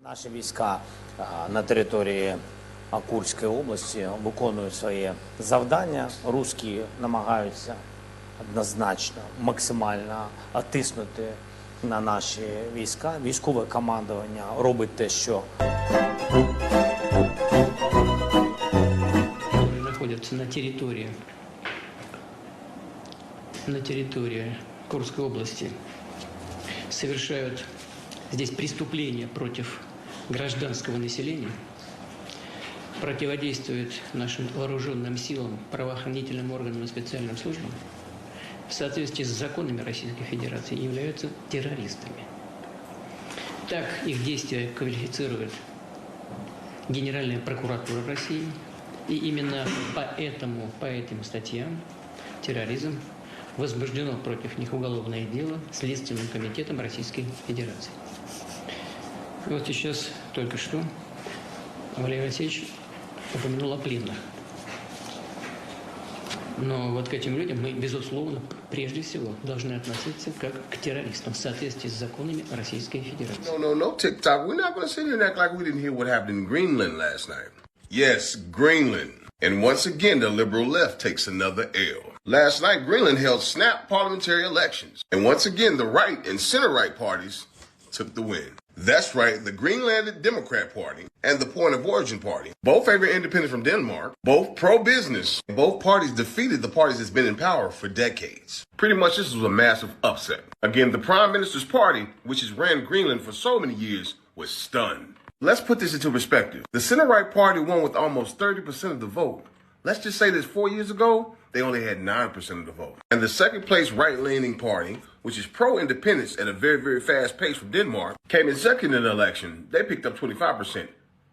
Наші війська на території Курської області виконують своє завдання. Русські намагаються однозначно, максимально тиснути на наші війська. Військове командування робить те, що находятся на территории Курской области, совершают здесь преступления против гражданского населения, противодействуют нашим вооруженным силам, правоохранительным органам и специальным службам, в соответствии с законами Российской Федерации являются террористами. Так их действия квалифицирует Генеральная прокуратура России, и именно по этим статьям терроризм возбуждено против них уголовное дело Следственным комитетом Российской Федерации. И вот сейчас, только что, Валерий Алексеевич упомянул о пленных. Но вот к этим людям мы, безусловно, прежде всего должны относиться как к террористам в соответствии с законами Российской Федерации. No, TikTok. We're not going to sit here and act like we didn't hear what happened in Greenland last night. Yes, Greenland. And once again, the liberal left takes another L. Last night, Greenland held snap parliamentary elections. And once again, the right and center-right parties took the win. That's right, the Greenland Democrat Party and the Point of Origin Party both favor independence from Denmark, both pro-business. Both parties defeated the parties that's been in power for decades. Pretty much this was a massive upset. Again, the Prime Minister's party, which has ran Greenland for so many years, was stunned. Let's put this into perspective. The center-right party won with almost 30% of the vote. Let's just say this 4 years ago, they only had 9% of the vote. And the second place right-leaning party, which is pro-independence at a very, very fast pace from Denmark, came in second in the election. They picked up 25%,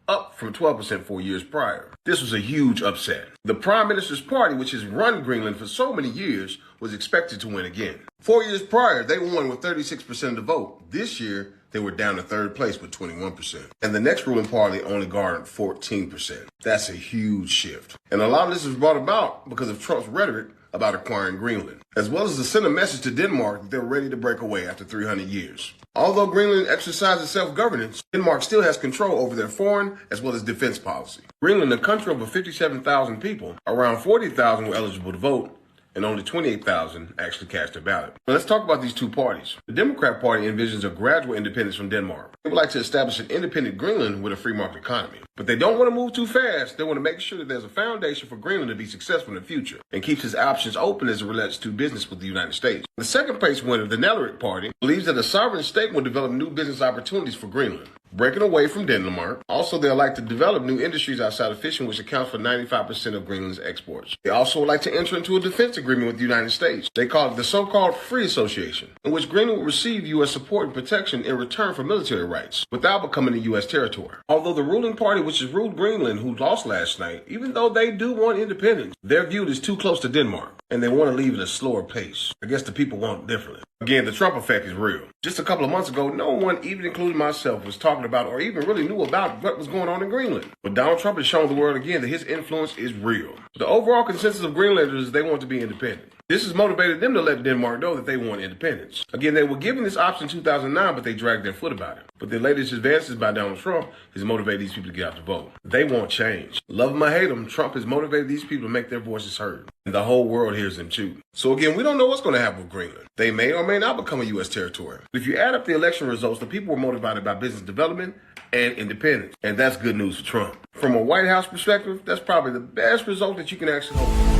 up from 12% 4 years prior. This was a huge upset. The Prime Minister's party, which has run Greenland for so many years, was expected to win again. 4 years prior, they won with 36% of the vote. This year, they were down to third place with 21%. And the next ruling party only garnered 14%. That's a huge shift. And a lot of this was brought about because of Trump's rhetoric about acquiring Greenland, as well as to send a message to Denmark that they're ready to break away after 300 years. Although Greenland exercises self-governance, Denmark still has control over their foreign as well as defense policy. Greenland, a country of over 57,000 people, around 40,000 were eligible to vote, and only 28,000 actually cast their ballot. Now let's talk about these two parties. The Democrat Party envisions a gradual independence from Denmark. They would like to establish an independent Greenland with a free market economy. But they don't want to move too fast. They want to make sure that there's a foundation for Greenland to be successful in the future and keeps its options open as it relates to business with the United States. The second place winner, the Nederland Party, believes that a sovereign state will develop new business opportunities for Greenland, breaking away from Denmark. Also, they'd like to develop new industries outside of fishing, which accounts for 95% of Greenland's exports. They also would like to enter into a defense agreement with the United States. They call it the so-called Free Association, in which Greenland will receive U.S. support and protection in return for military rights, without becoming a U.S. territory. Although the ruling party, which has ruled Greenland, who lost last night, even though they do want independence, they're viewed as too close to Denmark, and they want to leave at a slower pace. I guess the people want it differently. Again, the Trump effect is real. Just a couple of months ago, no one, even including myself, was talking about or even really knew about what was going on in Greenland. But Donald Trump has shown the world again that his influence is real. The overall consensus of Greenlanders is they want to be independent. This has motivated them to let Denmark know that they want independence. Again, they were given this option in 2009, but they dragged their foot about it. But the latest advances by Donald Trump has motivated these people to get out to vote. They want change. Love them or hate them, Trump has motivated these people to make their voices heard. And the whole world hears them too. So again, we don't know what's going to happen with Greenland. They may or may not become a U.S. territory. But if you add up the election results, the people were motivated by business development and independence. And that's good news for Trump. From a White House perspective, that's probably the best result that you can actually hope for.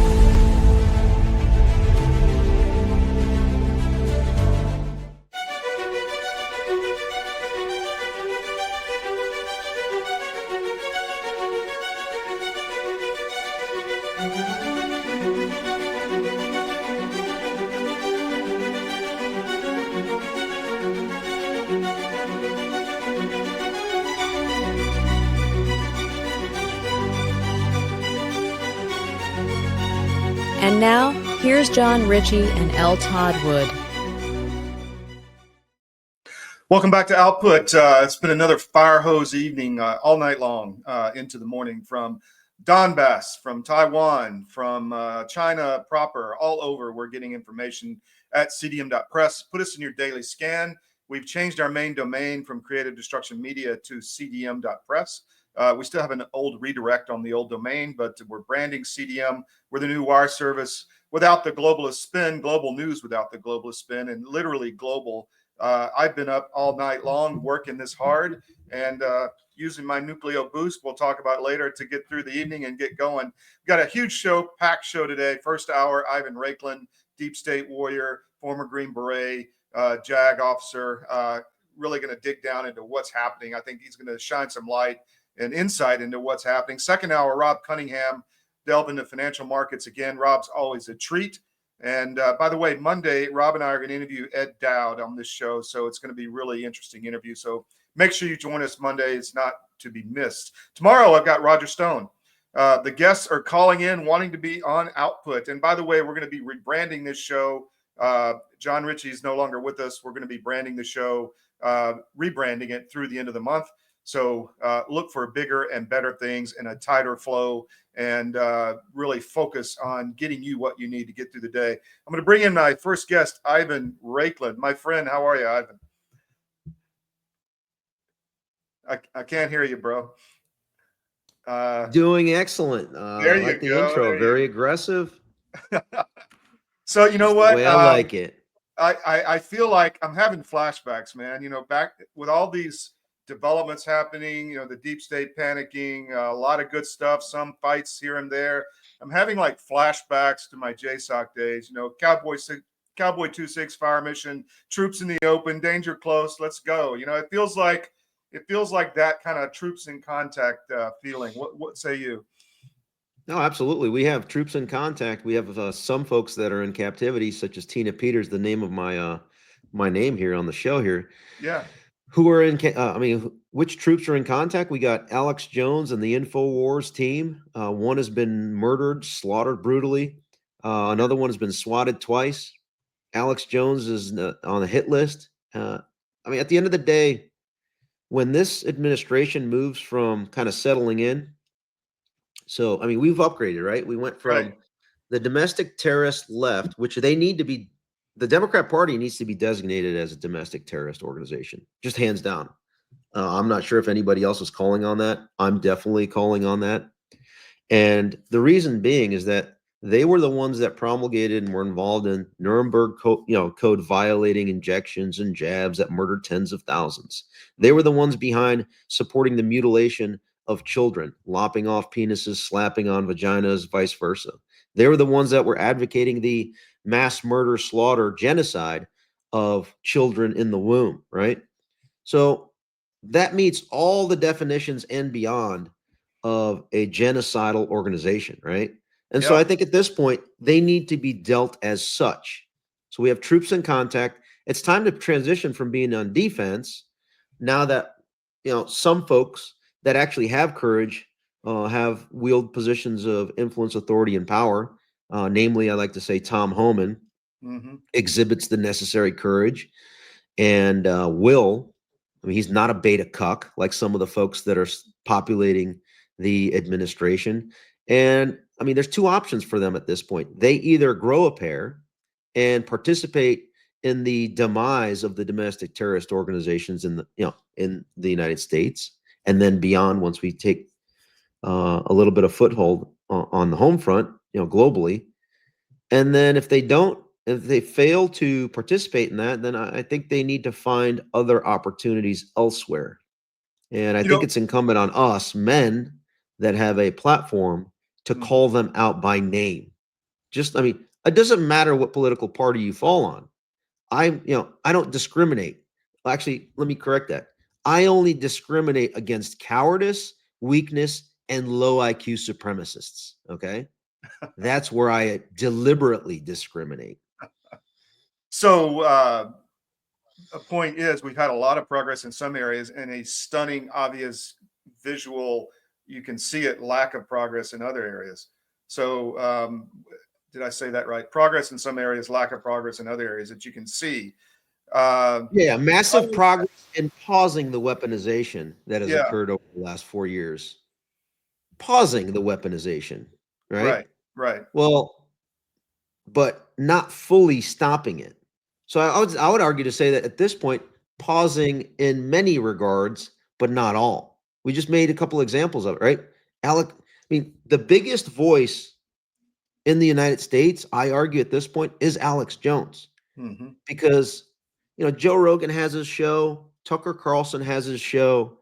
And now, here's John Ritchie and L Todd Wood. Welcome back to Output. It's been another fire hose evening all night long into the morning from Donbass, from Taiwan, from China proper, all over. We're getting information at cdm.press. Put us in your daily scan. We've changed our main domain from Creative Destruction Media to cdm.press. We still have an old redirect on the old domain, but we're branding CDM. We're the new wire service without the globalist spin, global news without the globalist spin, and literally global. I've been up all night long working this hard and using my nucleo boost, we'll talk about later, to get through the evening and get going. We've got a huge show, packed show today. First hour, Ivan Raiklin, deep state warrior, former Green Beret, JAG officer, really going to dig down into what's happening. I think he's going to shine some light and insight into what's happening. Second hour, Rob Cunningham, delve into financial markets again. Rob's always a treat. And by the way, Monday, Rob and I are going to interview Ed Dowd on this show. So it's going to be really interesting interview. So make sure you join us Monday. It's not to be missed. Tomorrow, I've got Roger Stone. The guests are calling in, wanting to be on Output. And by the way, we're going to be rebranding this show. John Ritchie is no longer with us. We're going to be branding the show, rebranding it through the end of the month. So look for bigger and better things and a tighter flow, and really focus on getting you what you need to get through the day. I'm going to bring in my first guest, Ivan Raiklin. My friend, how are you, Ivan? I can't hear you, bro. Doing excellent. There you like the go. intro, very aggressive. So you know That's what? the way I like it. I feel like I'm having flashbacks, man. You know, back with all these developments happening, you know, the deep state panicking, a lot of good stuff, some fights here and there. I'm having like flashbacks to my JSOC days, you know, Cowboy 2-6 fire mission, troops in the open, danger close, let's go. You know, it feels like that kind of troops in contact feeling. What say you? No, absolutely. We have troops in contact. We have some folks that are in captivity, such as Tina Peters, the name of my name here on the show here. Yeah. Who are in, which troops are in contact? We got Alex Jones and the InfoWars team. One has been murdered, slaughtered brutally. Another one has been swatted twice. Alex Jones is on the hit list. At the end of the day, when this administration moves from kind of settling in, so, we've upgraded, right? We went from the domestic terrorist left, which they need to be, the Democrat Party needs to be designated as a domestic terrorist organization, just hands down. I'm not sure if anybody else is calling on that. I'm definitely calling on that. And the reason being is that they were the ones that promulgated and were involved in Nuremberg code violating injections and jabs that murdered tens of thousands. They were the ones behind supporting the mutilation of children, lopping off penises, slapping on vaginas, vice versa. They were the ones that were advocating the mass murder, slaughter, genocide of children in the womb, right? So that meets all the definitions and beyond of a genocidal organization, right? And so I think at this point, they need to be dealt as such. So we have troops in contact. It's time to transition from being on defense now that, some folks that actually have courage have wield positions of influence, authority, and power. Namely, I like to say Tom Homan exhibits the necessary courage and will. He's not a beta cuck like some of the folks that are populating the administration. And there's two options for them at this point. They either grow a pair and participate in the demise of the domestic terrorist organizations in the United States, and then beyond, once we take a little bit of foothold on the home front, globally. And then if they fail to participate in that, then I think they need to find other opportunities elsewhere. And I think it's incumbent on us men that have a platform to call them out by name. It doesn't matter what political party you fall on. I don't discriminate. Actually, let me correct that. I only discriminate against cowardice, weakness, and low IQ supremacists. Okay. That's where I deliberately discriminate. So the point is, we've had a lot of progress in some areas and a stunning, obvious visual, you can see it, lack of progress in other areas. So did I say that right? Progress in some areas, lack of progress in other areas that you can see. Massive progress in pausing the weaponization that has occurred over the last 4 years. Pausing the weaponization, right? Right. Well, but not fully stopping it. So I would argue to say that at this point, pausing in many regards, but not all. We just made a couple examples of it, right? Alec, I mean, the biggest voice in the United States, I argue at this point, is Alex Jones. Mm-hmm. Because, Joe Rogan has his show, Tucker Carlson has his show,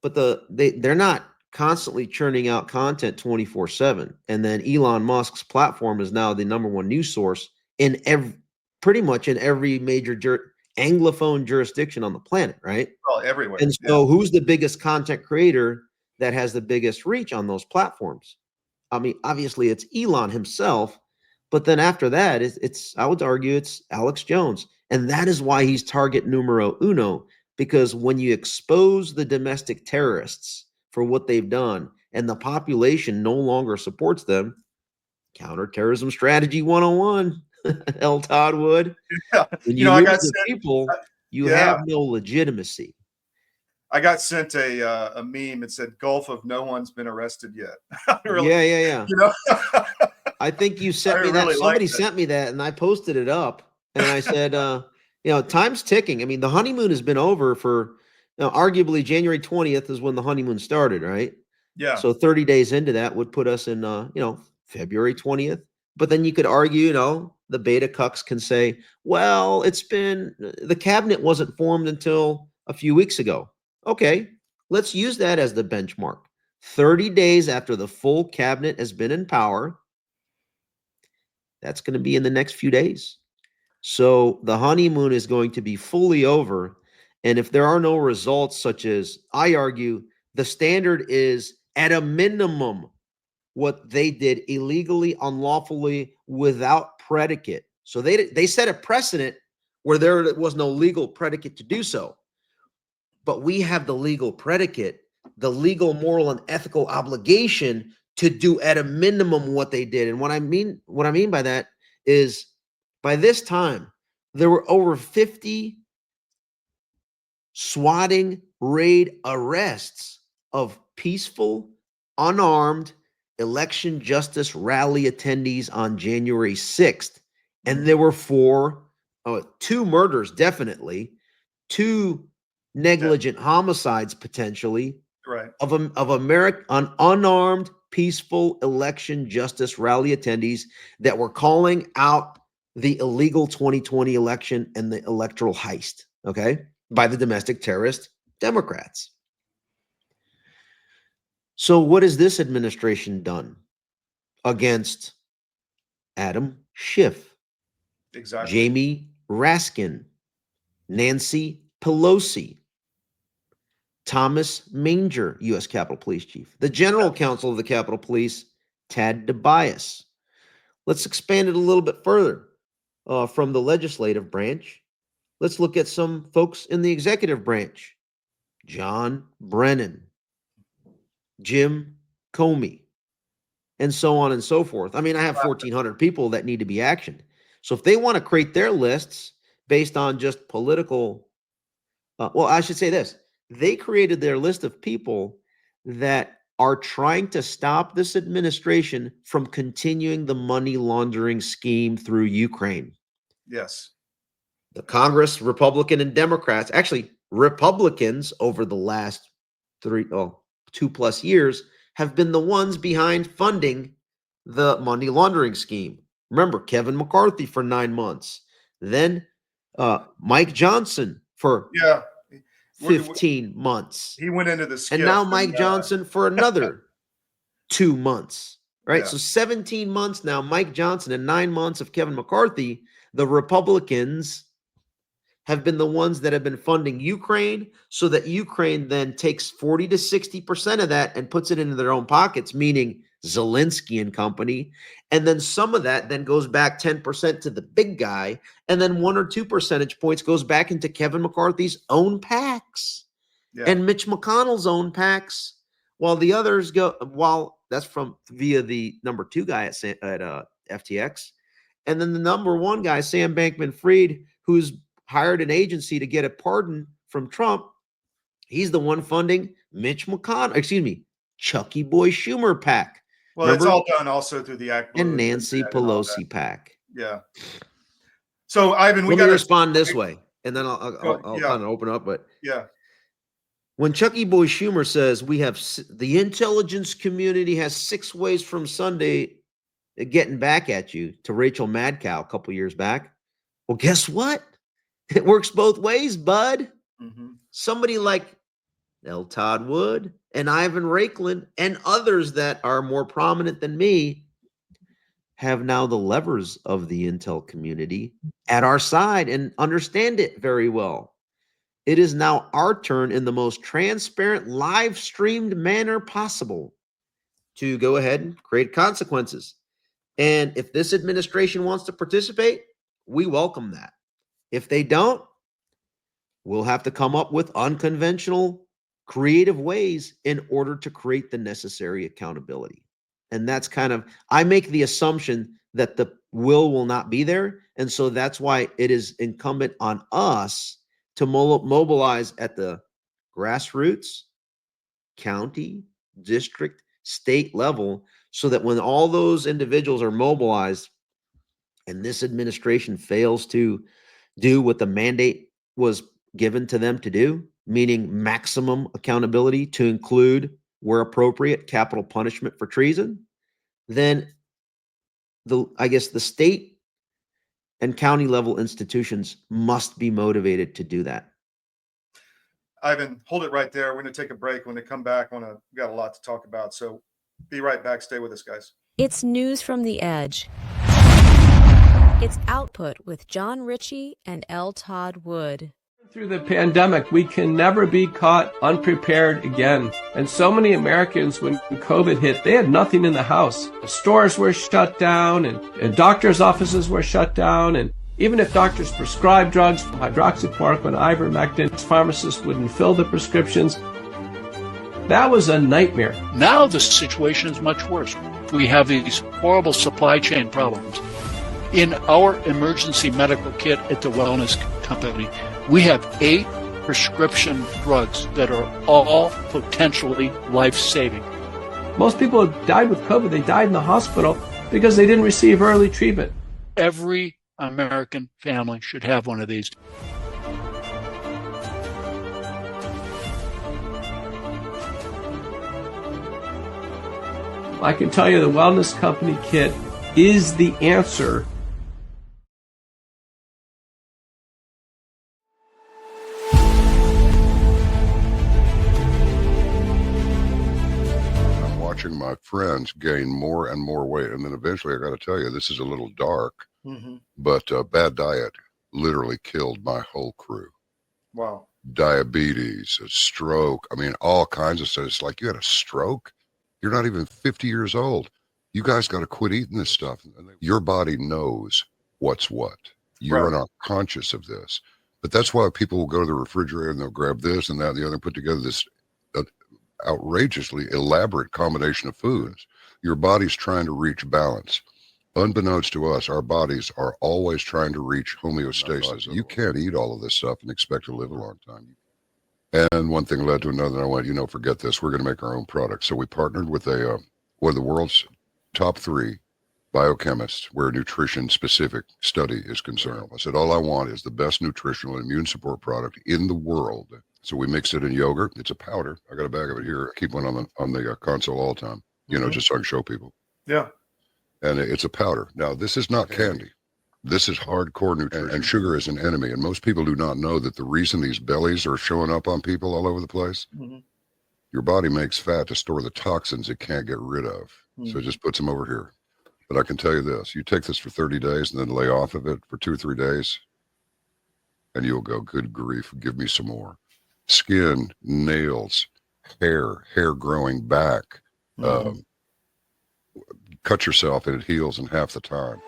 but they're not constantly churning out content 24/7. And then Elon Musk's platform is now the number one news source in pretty much in every major Anglophone jurisdiction on the planet, right? Well, everywhere. And so who's the biggest content creator that has the biggest reach on those platforms? I mean, obviously it's Elon himself, but then after that, I would argue it's Alex Jones. And that is why he's target numero uno, because when you expose the domestic terrorists for what they've done and the population no longer supports them, counterterrorism strategy 101, L Todd Wood. Yeah. When you lose the people, you have no legitimacy. I got sent a meme. It said, "Gulf of no one's been arrested yet." Really, yeah. I think you sent me that. Really Somebody sent me that, and I posted it up. And I said, time's ticking. I mean, the honeymoon has been over for, arguably January 20th is when the honeymoon started, right? Yeah. So 30 days into that would put us in, February 20th. But then you could argue, the beta cucks can say, well, the cabinet wasn't formed until a few weeks ago. Okay, let's use that as the benchmark. 30 days after the full cabinet has been in power, that's going to be in the next few days. So the honeymoon is going to be fully over. And if there are no results, such as, I argue, the standard is at a minimum what they did illegally, unlawfully, without predicate. So they set a precedent where there was no legal predicate to do so. But we have the legal predicate, the legal, moral, and ethical obligation to do at a minimum what they did. And what I mean by that is, by this time, there were over 50 swatting raid arrests of peaceful, unarmed election justice rally attendees on January 6th. And there were two murders, definitely, two negligent homicides, potentially, right, of unarmed, peaceful election justice rally attendees that were calling out the illegal 2020 election and the electoral heist, okay, by the domestic terrorist Democrats. So what has this administration done against Adam Schiff, exactly, Jamie Raskin, Nancy Pelosi, Thomas Manger, U.S. Capitol Police Chief, the General Counsel of the Capitol Police, Tad DeBias? Let's expand it a little bit further from the legislative branch. Let's look at some folks in the executive branch. John Brennan, Jim Comey, and so on and so forth. I mean, I have 1,400 people that need to be actioned. So if they want to create their lists based on just political, I should say this. They created their list of people that are trying to stop this administration from continuing the money laundering scheme through Ukraine. Yes. The Congress, Republican and Democrats, actually Republicans over the last 2+ years have been the ones behind funding the money laundering scheme. Remember, Kevin McCarthy for 9 months, then Mike Johnson for 15 months. He went into the skiff, and now Mike Johnson for another 2 months, right? Yeah. So 17 months now, Mike Johnson, and 9 months of Kevin McCarthy. The Republicans have been the ones that have been funding Ukraine, so that Ukraine then takes 40 to 60% of that and puts it into their own pockets, meaning Zelenskiy and company. And then some of that then goes back 10% to the big guy. And then 1 or 2 percentage points goes back into Kevin McCarthy's own PACs and Mitch McConnell's own PACs, while the others that's from via the number 2 guy at FTX. And then the number 1 guy, Sam Bankman-Fried, who's hired an agency to get a pardon from Trump. He's the one funding Chucky Boy Schumer PAC. Well, it's all done also through the Act and Nancy Pelosi PAC. Yeah. So, Ivan, let me respond this way. and then I'll kind of open up. But yeah, when Chucky Boy Schumer says the intelligence community has 6 ways from Sunday getting back at you, to Rachel Madcow a couple years back, well, guess what? It works both ways, bud. mm-hmm. Somebody like L Todd Wood and Ivan Raiklin and others that are more prominent than me have now the levers of the intel community at our side and understand it very well. It is now our turn in the most transparent, live streamed manner possible to go ahead and create consequences. And if this administration wants to participate, we welcome that. If they don't, we'll have to come up with unconventional, creative ways in order to create the necessary accountability. And that's I make the assumption that the will not be there. And so that's why it is incumbent on us to mobilize at the grassroots, county, district, state level, so that when all those individuals are mobilized and this administration fails to do what the mandate was given to them to do, meaning maximum accountability to include, where appropriate, capital punishment for treason, then the state and county level institutions must be motivated to do that. Ivan, hold it right there. We're going to take a break. When they come back, we got a lot to talk about. So be right back. Stay with us, guys. It's News from the Edge. It's Output with John Ritchie and L Todd Wood. Through the pandemic, we can never be caught unprepared again. And so many Americans, when COVID hit, they had nothing in the house. Stores were shut down and doctors' offices were shut down. And even if doctors prescribed drugs, hydroxychloroquine, ivermectin, pharmacists wouldn't fill the prescriptions. That was a nightmare. Now the situation is much worse. We have these horrible supply chain problems. In our emergency medical kit at the Wellness Company, we have 8 prescription drugs that are all potentially life-saving. Most people who died with COVID, they died in the hospital because they didn't receive early treatment. Every American family should have one of these. I can tell you the Wellness Company kit is the answer. Watching my friends gain more and more weight. And then eventually, I got to tell you, this is a little dark, but bad diet literally killed my whole crew. Wow. Diabetes, a stroke. I mean, all kinds of stuff. It's like, you had a stroke? You're not even 50 years old. You guys got to quit eating this stuff. Your body knows what's what. You're not conscious of this. But that's why people will go to the refrigerator and they'll grab this and that and the other and put together this outrageously elaborate combination of foods. Your body's trying to reach balance. Unbeknownst to us, our bodies are always trying to reach homeostasis. You can't eat all of this stuff and expect to live a long time. And one thing led to another, and I went, forget this. We're going to make our own product. So we partnered with one of the world's top 3 biochemists where nutrition-specific study is concerned. I said, all I want is the best nutritional and immune support product in the world. So we mix it in yogurt. It's a powder. I got a bag of it here. I keep one on the console all the time, just so I can show people. Yeah. And it's a powder. Now, this is not candy. This is hardcore nutrition, and sugar is an enemy. And most people do not know that the reason these bellies are showing up on people all over the place, your body makes fat to store the toxins it can't get rid of. So it just puts them over here. But I can tell you this, you take this for 30 days and then lay off of it for 2 or 3 days, and you'll go, good grief, give me some more. Skin, nails, hair growing back, cut yourself and it heals in half the time.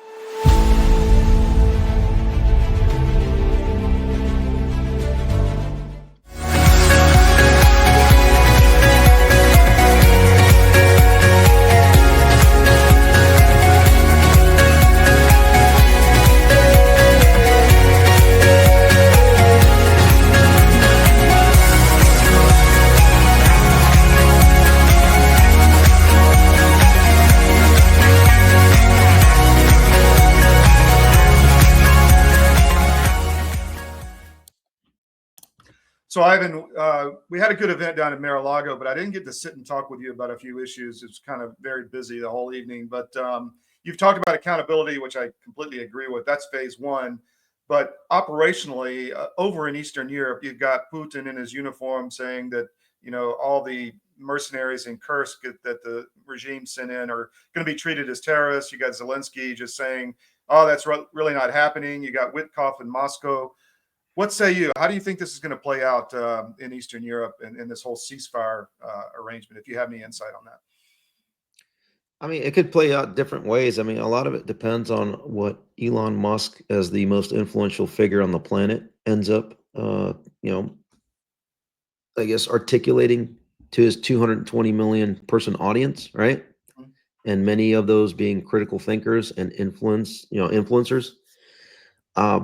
So Ivan, we had a good event down in Mar-a-Lago, but I didn't get to sit and talk with you about a few issues. It's kind of very busy the whole evening, but you've talked about accountability, which I completely agree with. That's phase one. But operationally, over in Eastern Europe, you've got Putin in his uniform saying that, all the mercenaries in Kursk that the regime sent in are going to be treated as terrorists. You got Zelenskiy just saying, oh, that's really not happening. You got Witkoff in Moscow. What say you? How do you think this is going to play out in Eastern Europe and in this whole ceasefire arrangement, if you have any insight on that? I mean, it could play out different ways. I mean, a lot of it depends on what Elon Musk, as the most influential figure on the planet, ends up, I guess, articulating to his 220 million person audience, right? Mhm. And many of those being critical thinkers and influencers.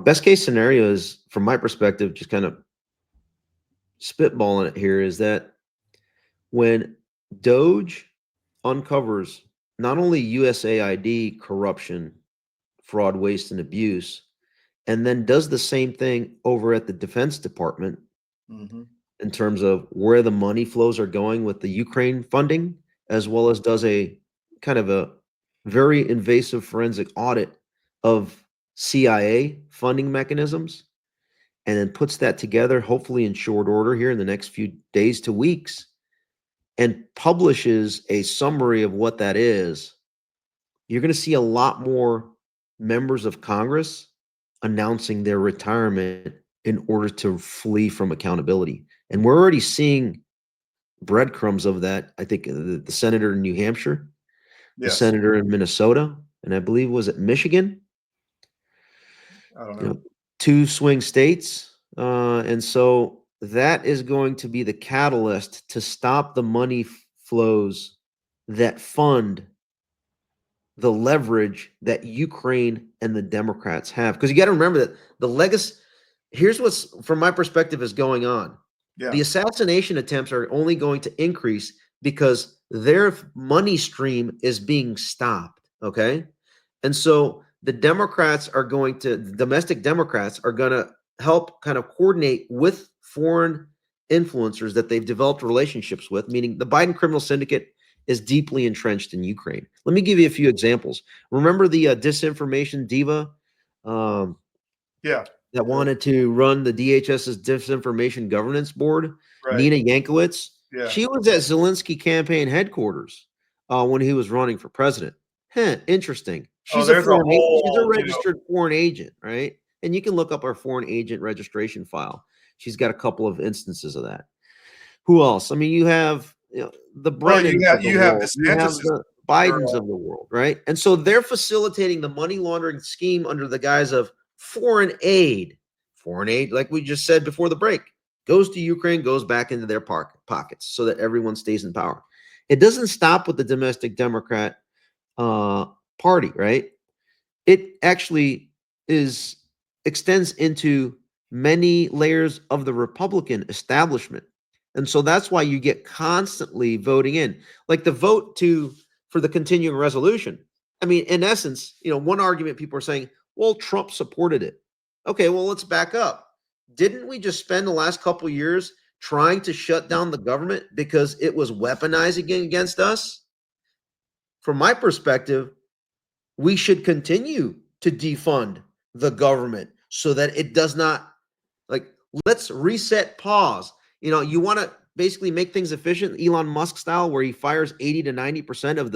Best case scenario is, from my perspective, just kind of spitballing it here, is that when Doge uncovers not only USAID corruption, fraud, waste, and abuse, and then does the same thing over at the Defense Department Mm-hmm. in terms of where the money flows are going with the Ukraine funding, as well as does a kind of a very invasive forensic audit of CIA funding mechanisms, and then puts that together, hopefully in short order here in the next few days to weeks, and publishes a summary of what that is, you're going to see a lot more members of Congress announcing their retirement in order to flee from accountability. And we're already seeing breadcrumbs of that. I think the senator in New Hampshire, the Yes. senator in Minnesota, and I believe, was it Michigan? I don't know. Two swing states. And so that is going to be the catalyst to stop the money flows that fund the leverage that Ukraine and the Democrats have. Because you got to remember that the legacy, here's what's, from my perspective, is going on. Yeah. The assassination attempts are only going to increase because their money stream is being stopped. Okay. And so the domestic Democrats are going to help kind of coordinate with foreign influencers that they've developed relationships with, meaning the Biden criminal syndicate is deeply entrenched in Ukraine. Let me give you a few examples. Remember the disinformation diva Yeah. that wanted to run the DHS's disinformation governance board, Right. Nina Yankowicz? Yeah. She was at Zelensky campaign headquarters when he was running for president. Interesting. She's there's a whole, she's a registered foreign agent, right? And you can look up our foreign agent registration file. She's got a couple of instances of that. Who else? I mean, you have the Brennans of the world. You have the Bidens of the world, right? And so they're facilitating the money laundering scheme under the guise of foreign aid. Foreign aid, like we just said before the break, goes to Ukraine, goes back into their pockets so that everyone stays in power. It doesn't stop with the domestic Democrat party, right? It actually extends into many layers of the Republican establishment. And so that's why you get constantly voting in, like the vote for the continuing resolution. I mean, in essence, one argument people are saying, well, Trump supported it. Okay, well, let's back up. Didn't we just spend the last couple of years trying to shut down the government because it was weaponizing against us? From my perspective, we should continue to defund the government so that it does not, let's reset, pause. You want to basically make things efficient, Elon Musk style, where he fires 80 to 90% of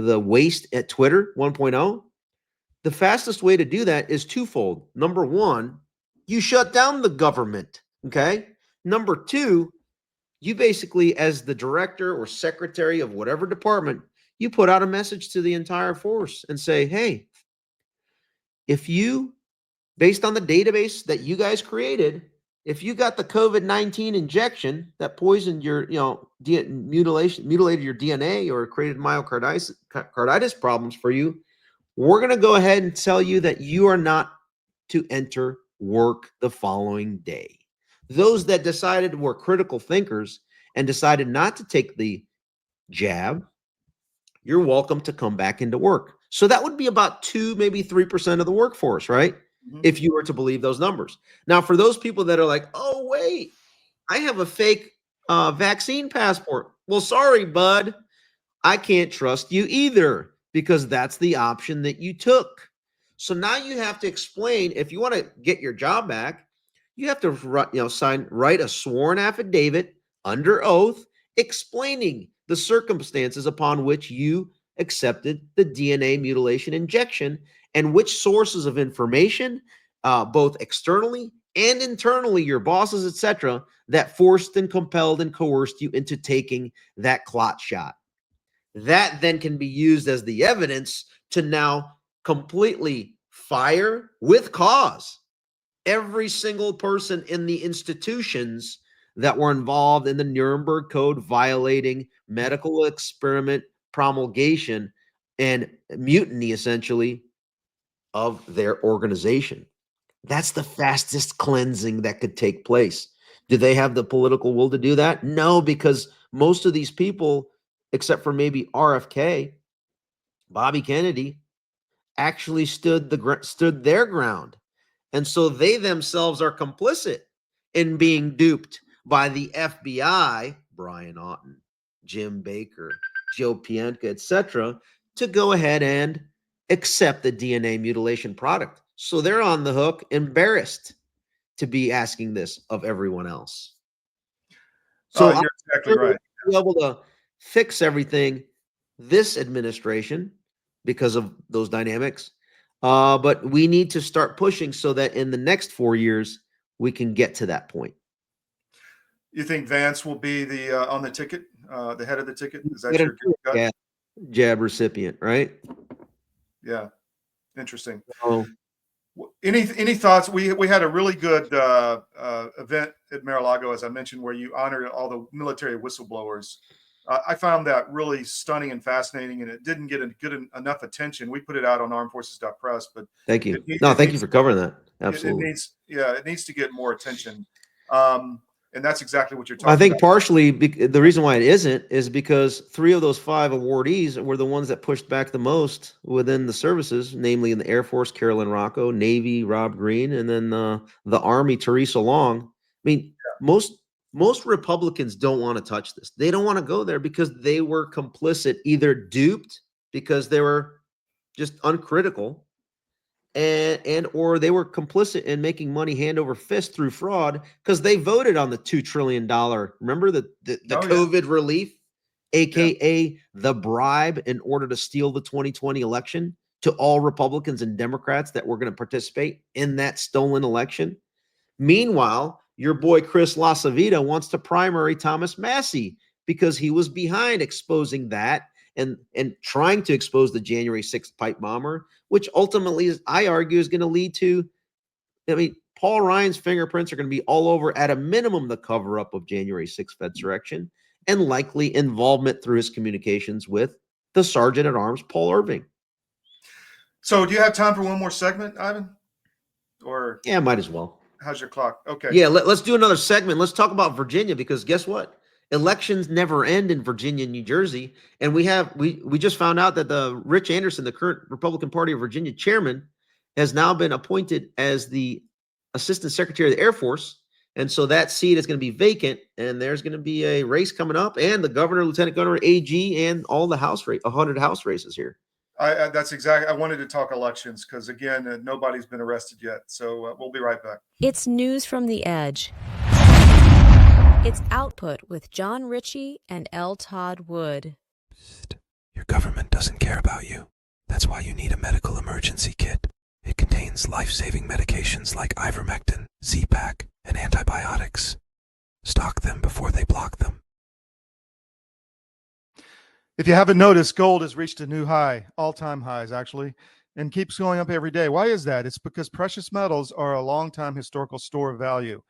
the waste at Twitter 1.0. The fastest way to do that is twofold. Number one, you shut down the government. Okay. Number two, you basically, as the director or secretary of whatever department, you put out a message to the entire force and say, hey, if you, based on the database that you guys created, if you got the COVID-19 injection that poisoned your, mutilated your DNA or created myocarditis problems for you, we're going to go ahead and tell you that you are not to enter work the following day. Those that decided were critical thinkers and decided not to take the jab, you're welcome to come back into work. So that would be about 2, maybe 3% of the workforce, right? Mm-hmm. If you were to believe those numbers. Now, for those people that are like, oh, wait, I have a fake vaccine passport. Well, sorry, bud. I can't trust you either because that's the option that you took. So now you have to explain if you want to get your job back, you have to write a sworn affidavit under oath explaining the circumstances upon which you accepted the DNA mutilation injection and which sources of information, both externally and internally, your bosses, etc., that forced and compelled and coerced you into taking that clot shot. That then can be used as the evidence to now completely fire with cause every single person in the institutions that were involved in the Nuremberg Code violating medical experiment promulgation and mutiny, essentially, of their organization. That's the fastest cleansing that could take place. Do they have the political will to do that? No, because most of these people, except for maybe RFK, Bobby Kennedy, actually stood their ground. And so they themselves are complicit in being duped by the FBI, Brian Auten, Jim Baker, Joe Pientka, etc., to go ahead and accept the DNA mutilation product. So they're on the hook, embarrassed to be asking this of everyone else. So you're exactly right. Be able to fix everything this administration because of those dynamics. But we need to start pushing so that in the next 4 years, we can get to that point. You think Vance will be the on the ticket, the head of the ticket? Is that your gut? Jab recipient, right? Yeah, interesting. Oh. Any thoughts? We had a really good event at Mar-a-Lago, as I mentioned, where you honored all the military whistleblowers. I found that really stunning and fascinating, and it didn't get enough attention. We put it out on armedforces.press, but thank you. Thank you for covering that. Absolutely. It needs to get more attention. And that's exactly what you're talking about. I think partially the reason why it isn't is because 3 of those 5 awardees were the ones that pushed back the most within the services, namely in the Air Force, Carolyn Rocco, Navy, Rob Green, and then the Army, Teresa Long. I mean, most Republicans don't want to touch this. They don't want to go there because they were complicit, either duped because they were just uncritical, and or they were complicit in making money hand over fist through fraud because they voted on the $2 trillion. Remember the COVID relief, aka the bribe, in order to steal the 2020 election to all Republicans and Democrats that were going to participate in that stolen election. Meanwhile, your boy Chris LaCivita wants to primary Thomas Massie because he was behind exposing that and trying to expose the January 6th pipe bomber, which ultimately, I argue, is going to lead to, Paul Ryan's fingerprints are going to be all over, at a minimum, the cover-up of January 6th Fedsurrection, and likely involvement through his communications with the Sergeant at Arms, Paul Irving. So do you have time for one more segment, Ivan? Or yeah, might as well. How's your clock? Okay. Yeah, let's do another segment. Let's talk about Virginia, because guess what? Elections never end in Virginia and New Jersey. And we just found out that the Rich Anderson, the current Republican Party of Virginia chairman, has now been appointed as the Assistant Secretary of the Air Force. And so that seat is going to be vacant, and there's going to be a race coming up, and the governor, lieutenant governor, AG, and all the 100 House races here. That's exactly. I wanted to talk elections because, again, nobody's been arrested yet. So we'll be right back. It's News from the Edge. It's Output with John Ritchie and L Todd Wood. Psst. Your government doesn't care about you. That's why you need a medical emergency kit. It contains life-saving medications like ivermectin, Z-Pak, and antibiotics. Stock them before they block them. If you haven't noticed, gold has reached a new high, all-time highs actually, and keeps going up every day. Why is that? It's because precious metals are a long-time historical store of value.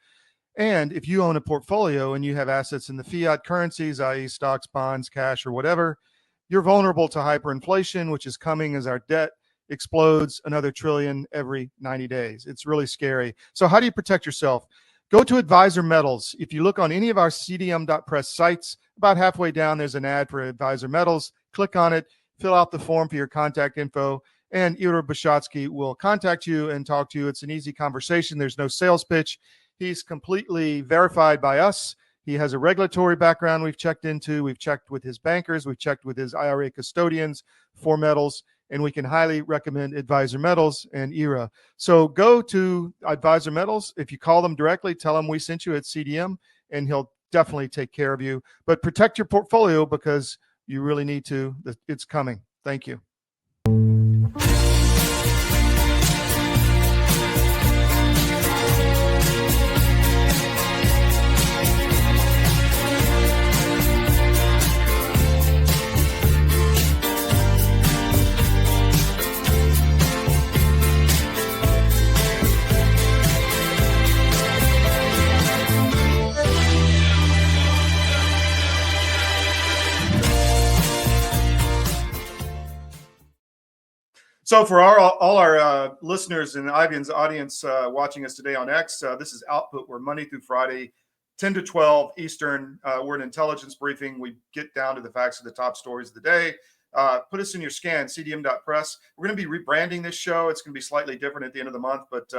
And if you own a portfolio and you have assets in the fiat currencies, i.e. stocks, bonds, cash, or whatever, you're vulnerable to hyperinflation, which is coming as our debt explodes another trillion every 90 days. It's really scary. So how do you protect yourself? Go to Advisor Metals. If you look on any of our cdm.press sites, about halfway down, there's an ad for Advisor Metals. Click on it, fill out the form for your contact info, and Igor Bishotsky will contact you and talk to you. It's an easy conversation. There's no sales pitch. He's completely verified by us. He has a regulatory background we've checked into. We've checked with his bankers. We've checked with his IRA custodians for metals, and we can highly recommend Advisor Metals and ERA. So go to Advisor Metals. If you call them directly, tell them we sent you at CDM, and he'll definitely take care of you. But protect your portfolio because you really need to. It's coming. Thank you. So for all our listeners in Ivan's audience watching us today on X, this is Output. We're Monday through Friday, 10 to 12 Eastern. We're an intelligence briefing. We get down to the facts of the top stories of the day. Put us in your scan, cdm.press. We're going to be rebranding this show. It's going to be slightly different at the end of the month, but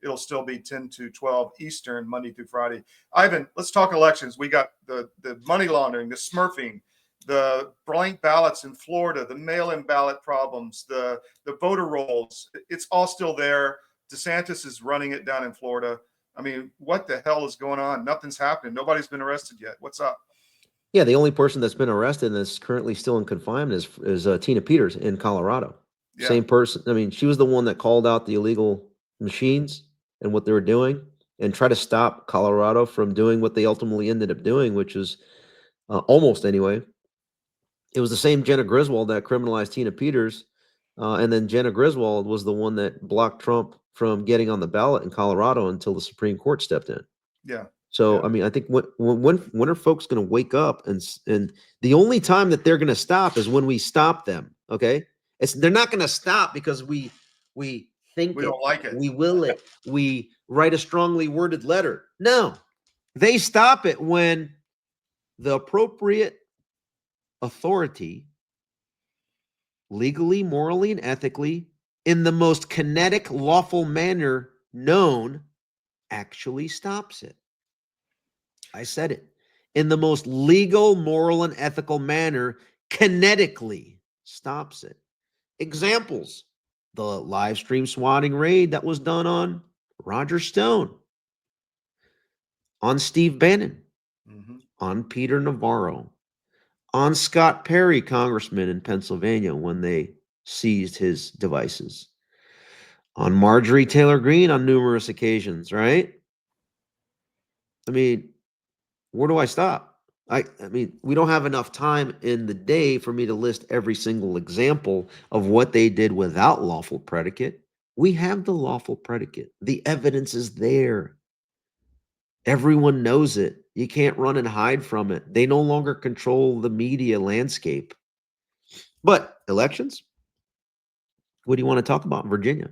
it'll still be 10 to 12 Eastern, Monday through Friday. Ivan, let's talk elections. We got the money laundering, the smurfing, the blank ballots in Florida, the mail-in ballot problems, the voter rolls. It's all still there. DeSantis is running it down in Florida. I mean, what the hell is going on? Nothing's happening. Nobody's been arrested yet. What's up? Yeah, the only person that's been arrested and that's currently still in confinement is Tina Peters in Colorado. Yeah. Same person. I mean, she was the one that called out the illegal machines and what they were doing and try to stop Colorado from doing what they ultimately ended up doing, which is almost anyway. It was the same Jenna Griswold that criminalized Tina Peters. And then Jenna Griswold was the one that blocked Trump from getting on the ballot in Colorado until the Supreme Court stepped in. Yeah. So, Yeah. I mean, I think when are folks going to wake up and the only time that they're going to stop is when we stop them. Okay. They're not going to stop because we think We don't like it. we will it, we write a strongly worded letter. No, they stop it when the appropriate authority, legally, morally, and ethically, in the most kinetic, lawful manner known, actually stops it. I said it. In the most legal, moral, and ethical manner, kinetically stops it. Examples: the live stream swatting raid that was done on Roger Stone, on Steve Bannon, on Peter Navarro, on Scott Perry, congressman in Pennsylvania, when they seized his devices, on Marjorie Taylor Greene on numerous occasions, right? I mean, where do I stop? I mean, we don't have enough time in the day for me to list every single example of what they did without lawful predicate. We have the lawful predicate. The evidence is there. Everyone knows it. You can't run and hide from it. They no longer control the media landscape. But elections? What do you want to talk about in Virginia?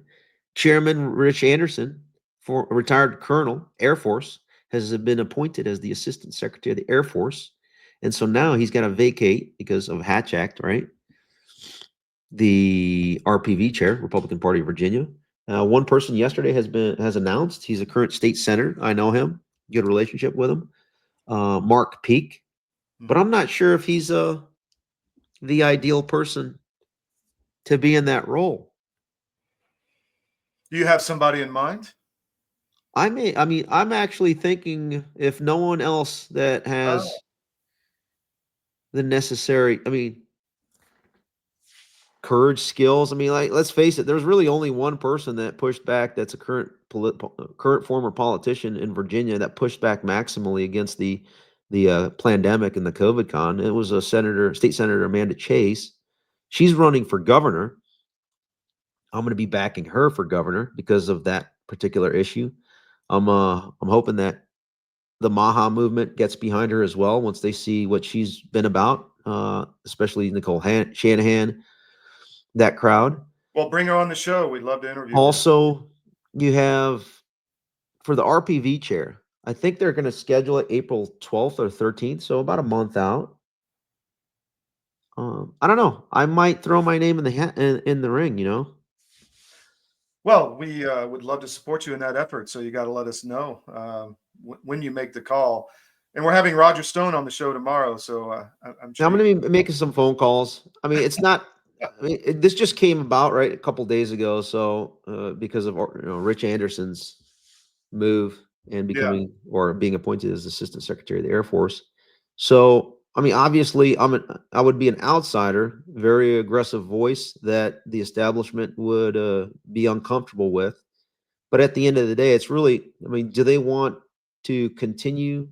Chairman Rich Anderson, for a retired colonel, Air Force, has been appointed as the Assistant Secretary of the Air Force. And so now he's got to vacate because of Hatch Act, right? The RPV chair, Republican Party of Virginia. One person yesterday has announced he's a current state senator. I know him, good relationship with him. Mark Peake, but I'm not sure if he's the ideal person to be in that role. Do you have somebody in mind? I'm actually thinking if no one else that has the necessary, courage, skills. Like, let's face it, there's really only one person that pushed back that's a current former politician in Virginia that pushed back maximally against the pandemic and the COVID con. It was State Senator Amanda Chase. She's running for governor. I'm going to be backing her for governor because of that particular issue. I'm hoping that the MAGA movement gets behind her as well once they see what she's been about, especially Nicole Shanahan, that crowd. Well, bring her on the show. We'd love to interview her. Also, you have for the RPV chair, I think they're going to schedule it April 12th or 13th, so about a month out. I don't know. I might throw my name in the hat in the ring, Well, we would love to support you in that effort. So you got to let us know when you make the call. And we're having Roger Stone on the show tomorrow. So I'm Now, I'm sure. going to be making some phone calls. I mean, it's not. I mean, this just came about right a couple days ago. So because of Rich Anderson's move and Yeah. becoming or being appointed as Assistant Secretary of the Air Force. So I mean, obviously, I would be an outsider, very aggressive voice that the establishment would be uncomfortable with. But at the end of the day, it's really, I mean, do they want to continue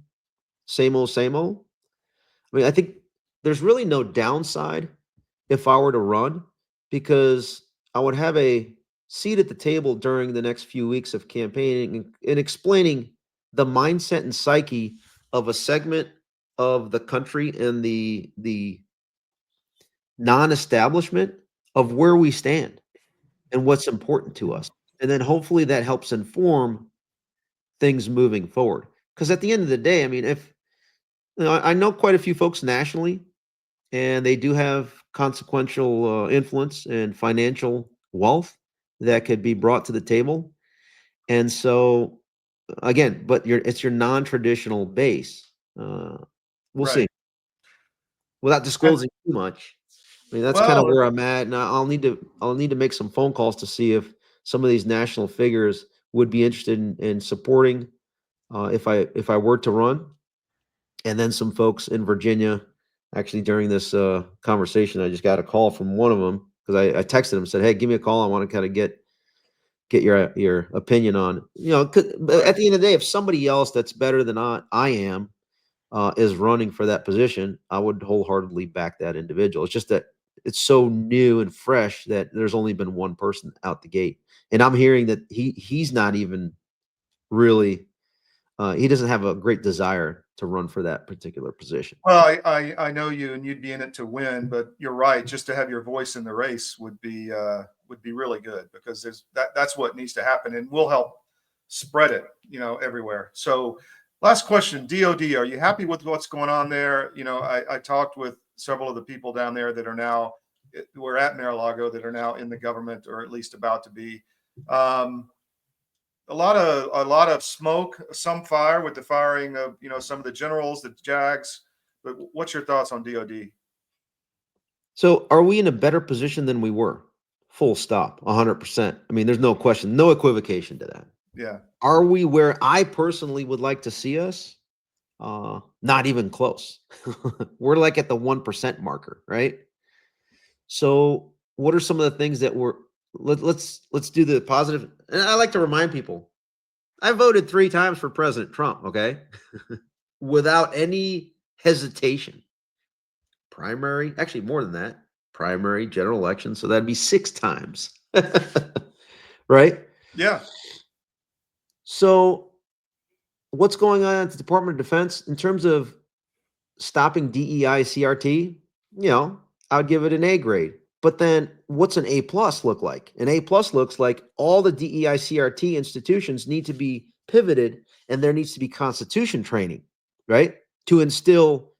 same old, same old? I mean, I think there's really no downside if I were to run because I would have a seat at the table during the next few weeks of campaigning and explaining the mindset and psyche of a segment of the country and the non-establishment of where we stand and what's important to us. And then hopefully that helps inform things moving forward. Because at the end of the day, I mean, if I know quite a few folks nationally, and they do have consequential influence and financial wealth that could be brought to the table. And so, again, but it's your non-traditional base. We'll Right. see. Without disclosing too much, I mean, that's kind of Well, where I'm at. And I'll need to make some phone calls to see if some of these national figures would be interested in supporting if I were to run. And then some folks in Virginia, actually during this conversation, I just got a call from one of them because I texted him, said, "Hey, give me a call. I want to kind of get your opinion on, but at the end of the day, if somebody else that's better than I am is running for that position, I would wholeheartedly back that individual. It's just that it's so new and fresh that there's only been one person out the gate, and I'm hearing that he's not even really he doesn't have a great desire to run for that particular position. well, I know you, and you'd be in it to win. But you're right. Just to have your voice in the race would be really good because that's what needs to happen, and we'll help spread it, everywhere. So, last question, DOD, are you happy with what's going on there? I talked with several of the people down there that are now we're at Mar-a-Lago that are now in the government or at least about to be. A lot of smoke, some fire with the firing of some of the generals, the JAGs. But what's your thoughts on DOD? So, are we in a better position than we were? Full stop, 100%. I mean, there's no question, no equivocation to that. Yeah. Are we where I personally would like to see us? Not even close. We're like at the 1% marker, right? So, what are some of the things that let's do the positive? And I like to remind people, I voted 3 times for President Trump, okay? Without any hesitation. Primary, actually more than that. Primary, general election, so that'd be 6 times. Right? Yeah. So, what's going on at the Department of Defense in terms of stopping DEI CRT? I would give it an A grade. But then what's an A plus look like? An A plus looks like all the DEI CRT institutions need to be pivoted and there needs to be constitution training, right? To instill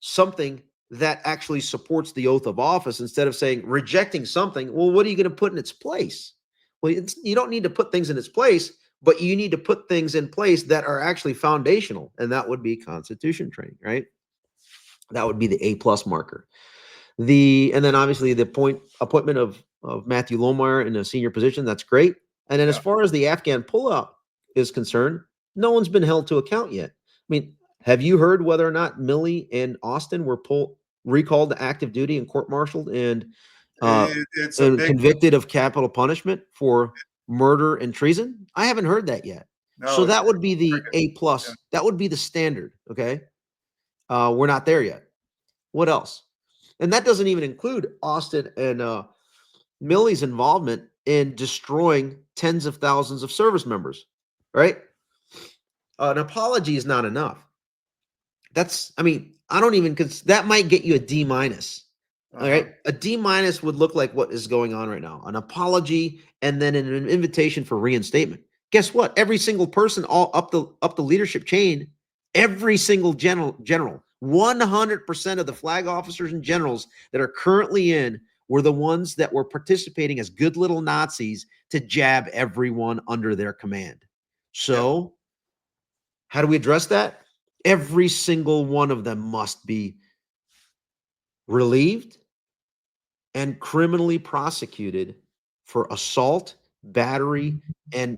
something that actually supports the oath of office instead of saying rejecting something. Well, what are you going to put in its place? Well, you don't need to put things in its place, but you need to put things in place that are actually foundational. And that would be constitution training, right? That would be the A plus marker. And then obviously the appointment of Matthew Lohmeyer in a senior position, that's great. And then as far as the Afghan pullout is concerned, no one's been held to account yet. I mean, have you heard whether or not Milley and Austin were recalled to active duty and court-martialed and It's a big convicted of capital punishment for murder and treason? I haven't heard that yet. So that would be the A plus. Yeah. That would be the standard. Okay. We're not there yet. What else? And that doesn't even include Austin and Milley's involvement in destroying tens of thousands of service members, right? An apology is not enough. I don't even, that might get you a D minus. All right. A D minus would look like what is going on right now. An apology and then an invitation for reinstatement. Guess what? Every single person all up the leadership chain, every single general, 100% of the flag officers and generals that are currently in were the ones that were participating as good little Nazis to jab everyone under their command. So how do we address that? Every single one of them must be relieved and criminally prosecuted for assault, battery, and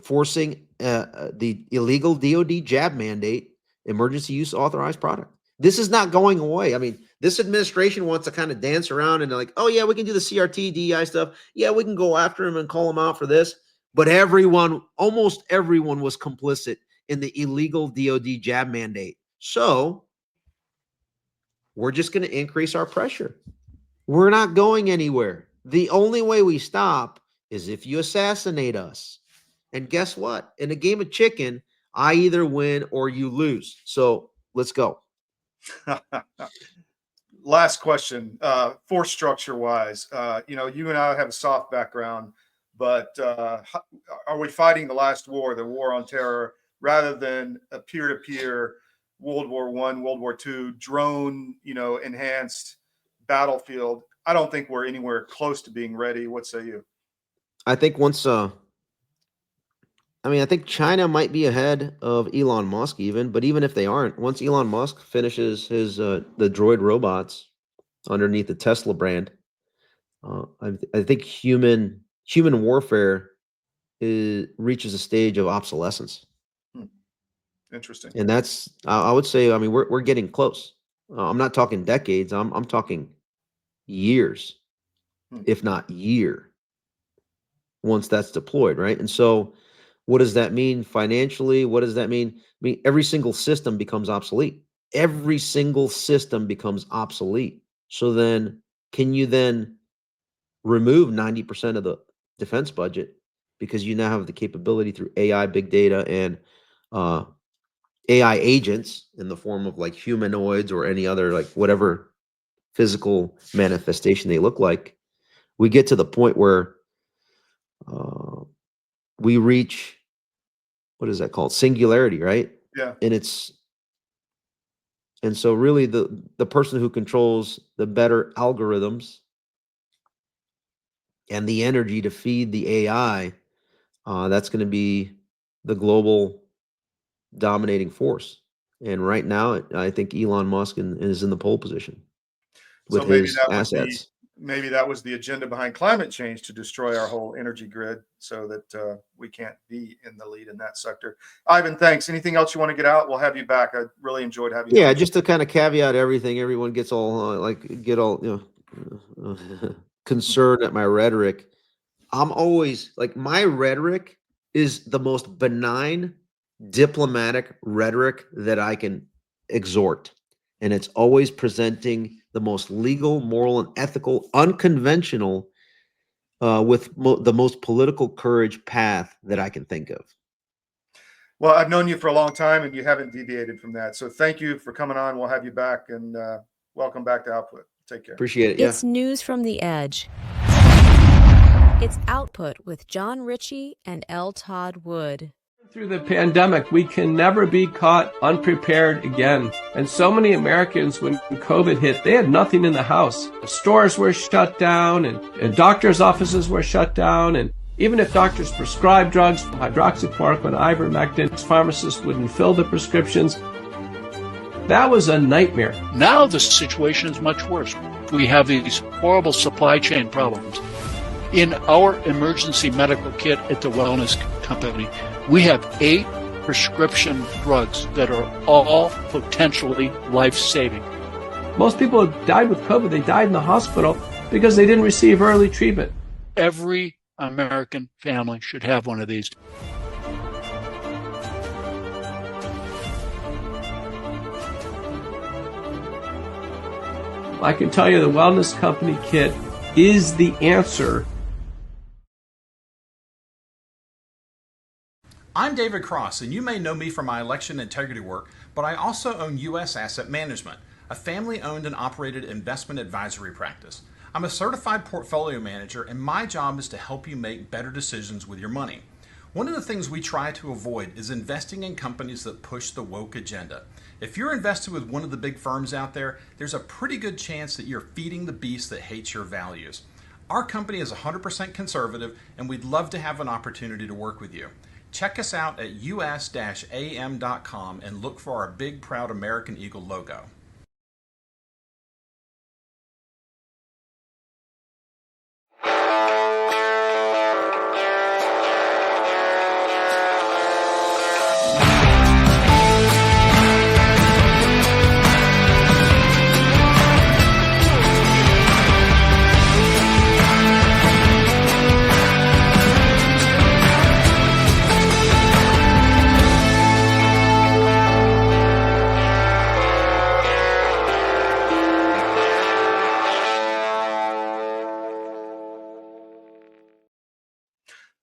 forcing the illegal DOD jab mandate, emergency use authorized product. This is not going away. I mean, this administration wants to kind of dance around and they're like, oh yeah, we can do the CRT, DEI stuff. Yeah, we can go after him and call him out for this. But everyone, almost everyone was complicit in the illegal DOD jab mandate. So we're just going to increase our pressure. We're not going anywhere. The only way we stop is if you assassinate us. And guess what? In a game of chicken, I either win or you lose. So let's go. Last question. Force structure wise, you and I have a soft background, but are we fighting the last war, the war on terror, rather than a peer-to-peer World War I, World War II drone, enhanced battlefield? I don't think we're anywhere close to being ready. What say you? I think I think China might be ahead of Elon Musk even, but even if they aren't, once Elon Musk finishes his the droid robots underneath the Tesla brand, I think human warfare reaches a stage of obsolescence. Interesting. And that's, I would say, I mean, we're getting close. I'm not talking decades. I'm talking years, if not year, once that's deployed, right? And so what does that mean financially? What does that mean? I mean, every single system becomes obsolete. Every single system becomes obsolete. So then can you then remove 90% of the defense budget because you now have the capability through AI, big data, and AI agents in the form of like humanoids or any other, like whatever physical manifestation they look like. We get to the point where we reach, what is that called? Singularity, right? Yeah. And so really the person who controls the better algorithms and the energy to feed the AI, that's going to be the global dominating force. And right now, I think Elon Musk is in the pole position with his assets. Maybe that was the agenda behind climate change, to destroy our whole energy grid so that we can't be in the lead in that sector. Ivan, thanks. Anything else you want to get out? We'll have you back. I really enjoyed having you. Yeah, just to kind of caveat everything, everyone gets all concerned at my rhetoric. I'm always like, my rhetoric is the most benign diplomatic rhetoric that I can exhort. And it's always presenting the most legal, moral, and ethical, unconventional, with the most political courage path that I can think of. Well, I've known you for a long time and you haven't deviated from that. So thank you for coming on. We'll have you back, and welcome back to Output. Take care. Appreciate it. Yeah. It's News from the Edge. It's Output with John Ritchie and L Todd Wood. Through the pandemic, we can never be caught unprepared again. And so many Americans, when COVID hit, they had nothing in the house. Stores were shut down and doctors' offices were shut down. And even if doctors prescribed drugs, hydroxychloroquine, ivermectin, pharmacists wouldn't fill the prescriptions. That was a nightmare. Now the situation is much worse. We have these horrible supply chain problems. In our emergency medical kit at the Wellness Company, we have 8 prescription drugs that are all potentially life-saving. Most people who died with COVID, they died in the hospital because they didn't receive early treatment. Every American family should have one of these. I can tell you the Wellness Company kit is the answer. I'm David Cross, and you may know me from my election integrity work, but I also own U.S. Asset Management, a family-owned and operated investment advisory practice. I'm a certified portfolio manager, and my job is to help you make better decisions with your money. One of the things we try to avoid is investing in companies that push the woke agenda. If you're invested with one of the big firms out there, there's a pretty good chance that you're feeding the beast that hates your values. Our company is 100% conservative, and we'd love to have an opportunity to work with you. Check us out at us-am.com and look for our big, proud American Eagle logo.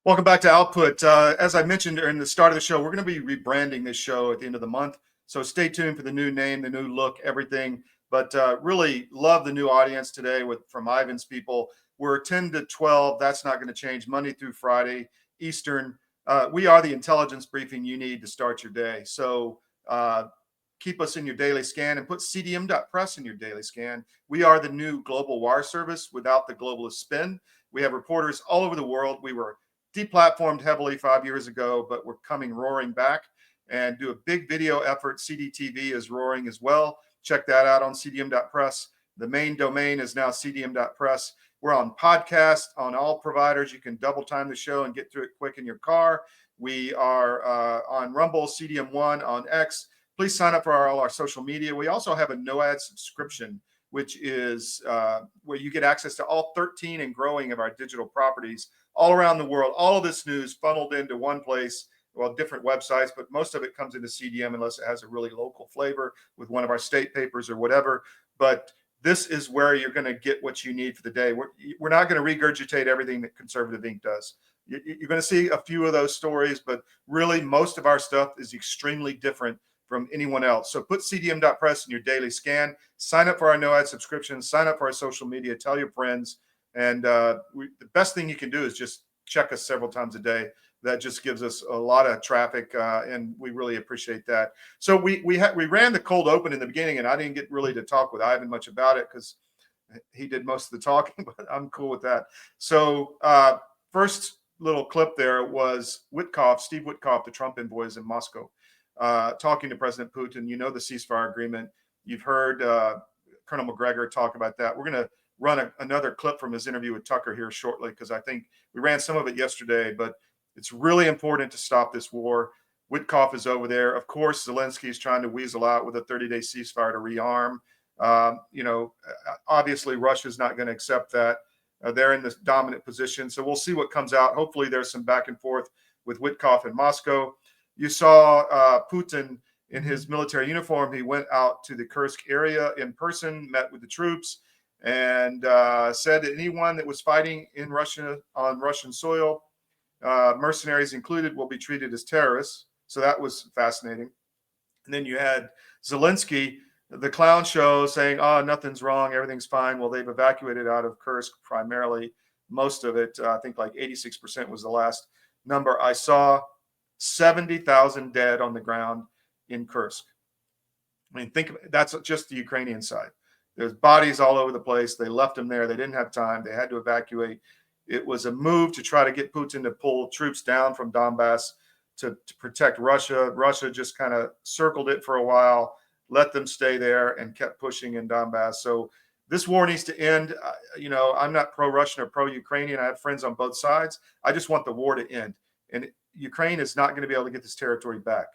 Welcome back to Output. As I mentioned during the start of the show, we're going to be rebranding this show at the end of the month. So stay tuned for the new name, the new look, everything. But really love the new audience today from Ivan's people. We're 10 to 12. That's not going to change Monday through Friday, Eastern. We are the intelligence briefing you need to start your day. So keep us in your daily scan and put cdm.press in your daily scan. We are the new global wire service without the globalist spin. We have reporters all over the world. We were deplatformed heavily 5 years ago, but we're coming roaring back and do a big video effort. CDTV is roaring as well. Check that out on cdm.press. The main domain is now cdm.press. We're on podcast on all providers. You can double time the show and get through it quick in your car. We are on Rumble, CDM1, on X. Please sign up for all our social media. We also have a no-ad subscription, which is where you get access to all 13 and growing of our digital properties all around the world. All of this news funneled into one place, well, different websites, but most of it comes into CDM unless it has a really local flavor with one of our state papers or whatever. But this is where you're going to get what you need for the day. We're not going to regurgitate everything that Conservative Inc. does. You're going to see a few of those stories, but really most of our stuff is extremely different from anyone else. So put cdm.press in your daily scan, sign up for our no-ad subscription, sign up for our social media, tell your friends. And the best thing you can do is just check us several times a day. That just gives us a lot of traffic, and we really appreciate that. So we ran the cold open in the beginning, and I didn't get really to talk with Ivan much about it because he did most of the talking, but I'm cool with that. So first little clip there was Witkoff, Steve Witkoff, the Trump envoy, is in Moscow, talking to President Putin. You know the ceasefire agreement. You've heard Colonel McGregor talk about that. We're going to run another clip from his interview with Tucker here shortly, because I think we ran some of it yesterday, but it's really important to stop this war. Witkoff is over there. Of course, Zelenskiy is trying to weasel out with a 30-day ceasefire to rearm. Obviously, Russia's not going to accept that. They're in this dominant position. So we'll see what comes out. Hopefully, there's some back and forth with Witkoff in Moscow. You saw Putin in his military uniform. He went out to the Kursk area in person, met with the troops, and said that anyone that was fighting in Russia on Russian soil, mercenaries included, will be treated as terrorists. So that was fascinating. And then you had Zelenskiy, the clown show, saying, oh, nothing's wrong, everything's fine. Well, they've evacuated out of Kursk primarily, most of it. I think like 86% was the last number I saw. 70,000 dead on the ground in Kursk. I mean, that's just the Ukrainian side. There's bodies all over the place. They left them there. They didn't have time. They had to evacuate. It was a move to try to get Putin to pull troops down from Donbass to protect Russia. Russia just kind of circled it for a while, let them stay there, and kept pushing in Donbass. So this war needs to end. I'm not pro-Russian or pro-Ukrainian. I have friends on both sides. I just want the war to end. And Ukraine is not going to be able to get this territory back.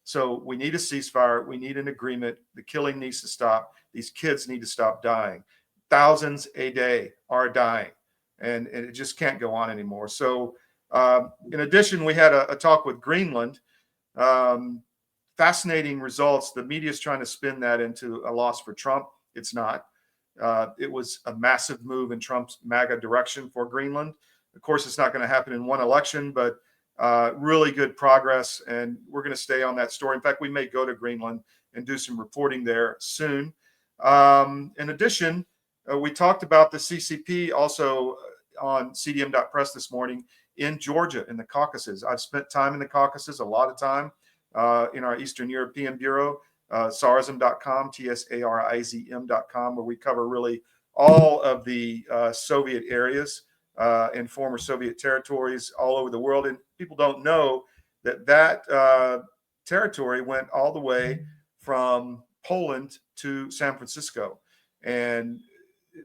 So we need a ceasefire. We need an agreement. The killing needs to stop. These kids need to stop dying. Thousands a day are dying, and it just can't go on anymore. So in addition, we had a talk with Greenland. Fascinating results. The media is trying to spin that into a loss for Trump. It's not. It was a massive move in Trump's MAGA direction for Greenland. Of course, it's not going to happen in one election, but really good progress, and we're going to stay on that story. In fact, we may go to Greenland and do some reporting there soon. In addition, we talked about the CCP also on cdm.press this morning in Georgia, in the Caucasus. I've spent time in the Caucasus, a lot of time in our Eastern European Bureau. Tsarizm.com, Tsarizm.com, where we cover really all of the Soviet areas and former Soviet territories all over the world. And people don't know that territory went all the way from Poland to San Francisco. And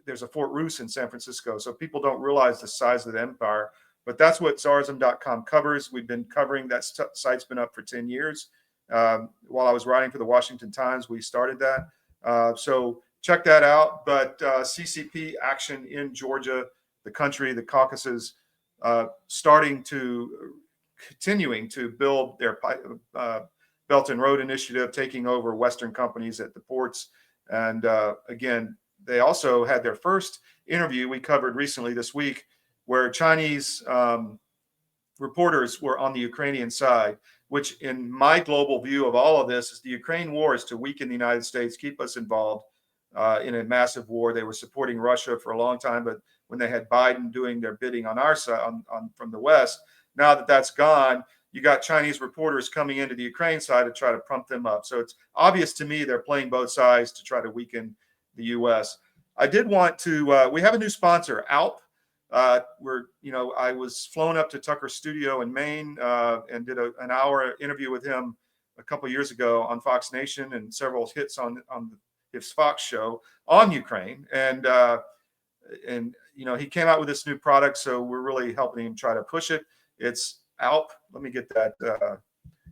there's a Fort Roos in San Francisco. So people don't realize the size of the empire. But that's what Tsarizm.com covers. We've been covering that site's been up for 10 years. While I was writing for the Washington Times, we started that. So check that out. But CCP action in Georgia, the country, the Caucasus, continuing to build their Belt and Road Initiative, taking over Western companies at the ports. And again, they also had their first interview we covered recently this week, where Chinese reporters were on the Ukrainian side, which in my global view of all of this is the Ukraine war is to weaken the United States, keep us involved in a massive war. They were supporting Russia for a long time, but when they had Biden doing their bidding on our side, from the West, now that that's gone, you got Chinese reporters coming into the Ukraine side to try to pump them up. So it's obvious to me they're playing both sides to try to weaken the U.S. I did want to, we have a new sponsor, ALP. I was flown up to Tucker's studio in Maine and did an hour interview with him a couple of years ago on Fox Nation and several hits on his Fox show on Ukraine. And he came out with this new product, so we're really helping him try to push it. It's ALP. Let me get that.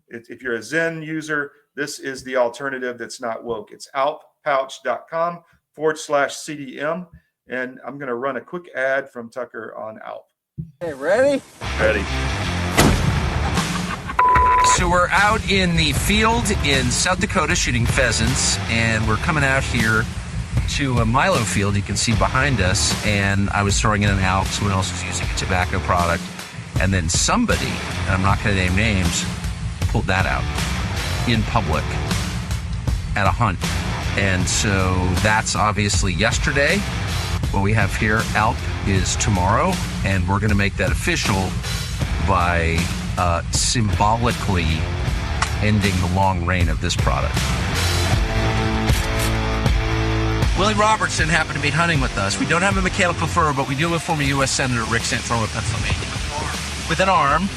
If you're a Zen user, this is the alternative that's not woke. It's alppouch.com/CDM. And I'm going to run a quick ad from Tucker on ALP. Hey, ready? Ready. So we're out in the field in South Dakota shooting pheasants, and we're coming out here to a Milo field you can see behind us, and I was throwing in an ALP. Someone else was using a tobacco product, and then somebody, and I'm not going to name names, pulled that out in public at a hunt. And so that's obviously yesterday. What we have here, ALP, is tomorrow, and we're going to make that official by symbolically ending the long reign of this product. Willie Robertson happened to be hunting with us. We don't have a mechanical fur, but we do have former U.S. Senator Rick Santorum of Pennsylvania. With an arm.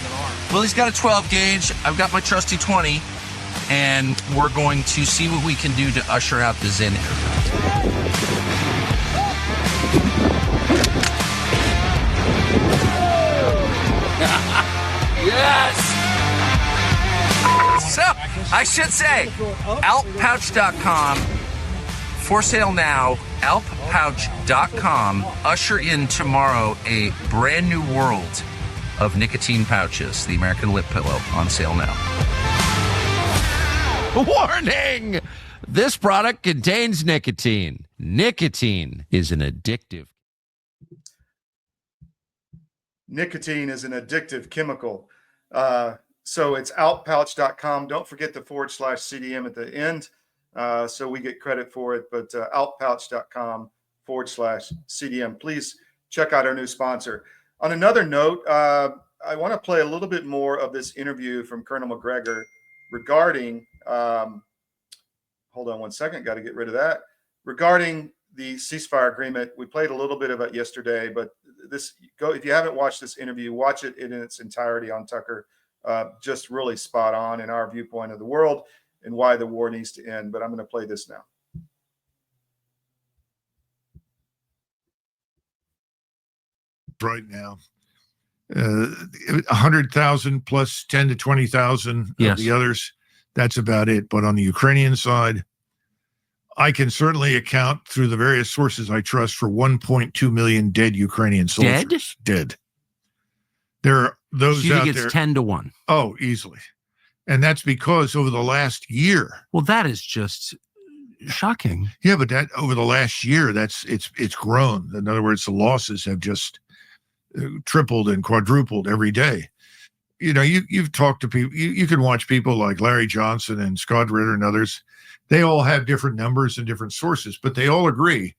Willie's got a 12 gauge. I've got my trusty 20, and we're going to see what we can do to usher out the Zen era. Yes! So, I should say, alppouch.com, for sale now, alppouch.com, usher in tomorrow a brand new world of nicotine pouches, the American Lip Pillow, on sale now. Warning! This product contains nicotine. Nicotine is an addictive. Nicotine is an addictive chemical. So it's alppouch.com. Don't forget the /CDM at the end, so we get credit for it. But alppouch.com /CDM. Please check out our new sponsor. On another note, I want to play a little bit more of this interview from Colonel McGregor regarding, hold on one second, got to get rid of that, regarding the ceasefire agreement. We played a little bit of it yesterday, but if you haven't watched this interview, watch it in its entirety on Tucker. Just really spot on in our viewpoint of the world and why the war needs to end. But I'm going to play this now. Right now, 100,000 plus 10 to 20,000 of the others. That's about it. But on the Ukrainian side, I can certainly account through the various sources I trust for 1.2 million dead Ukrainian soldiers. Dead. There are those out there. 10 to 1. Oh, easily. And that's because over the last year. Well, that is just shocking. Yeah, but that over the last year, it's grown. In other words, the losses have just tripled and quadrupled every day. You know, you've talked to people. You can watch people like Larry Johnson and Scott Ritter and others. They all have different numbers and different sources, but they all agree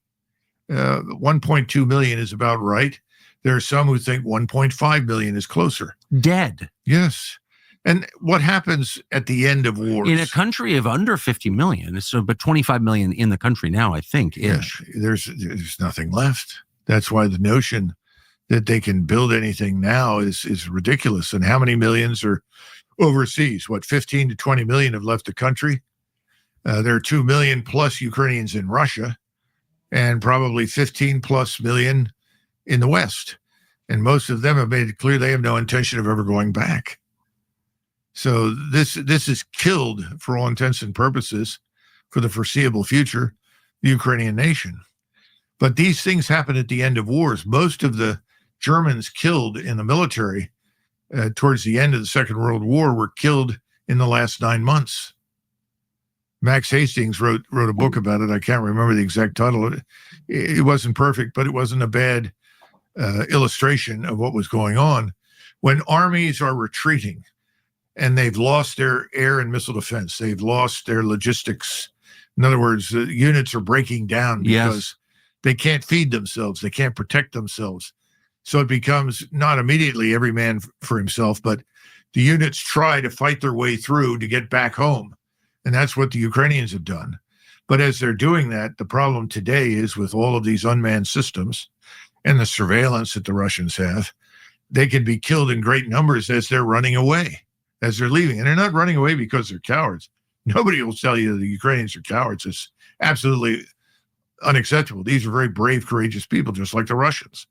1.2 million is about right. There are some who think 1.5 million is closer. Dead. Yes. And what happens at the end of wars? In a country of under 50 million, so but 25 million in the country now, I think, ish. Yeah, there's nothing left. That's why the notion that they can build anything now is ridiculous. And how many millions are overseas? What, 15 to 20 million have left the country? There are 2 million plus Ukrainians in Russia, and probably 15 plus million in the West. And most of them have made it clear they have no intention of ever going back. So this is killed, for all intents and purposes, for the foreseeable future, the Ukrainian nation. But these things happen at the end of wars. Most of the Germans killed in the military towards the end of the Second World War were killed in the last 9 months. Max Hastings wrote a book about it. I can't remember the exact title. It wasn't perfect, but it wasn't a bad illustration of what was going on. When armies are retreating and they've lost their air and missile defense, they've lost their logistics. In other words, the units are breaking down because they can't feed themselves. They can't protect themselves. So it becomes not immediately every man for himself, but the units try to fight their way through to get back home. And that's what the Ukrainians have done. But as they're doing that, the problem today is with all of these unmanned systems and the surveillance that the Russians have, they can be killed in great numbers as they're running away, as they're leaving. And they're not running away because they're cowards. Nobody will tell you the Ukrainians are cowards. It's absolutely unacceptable. These are very brave, courageous people, just like the Russians.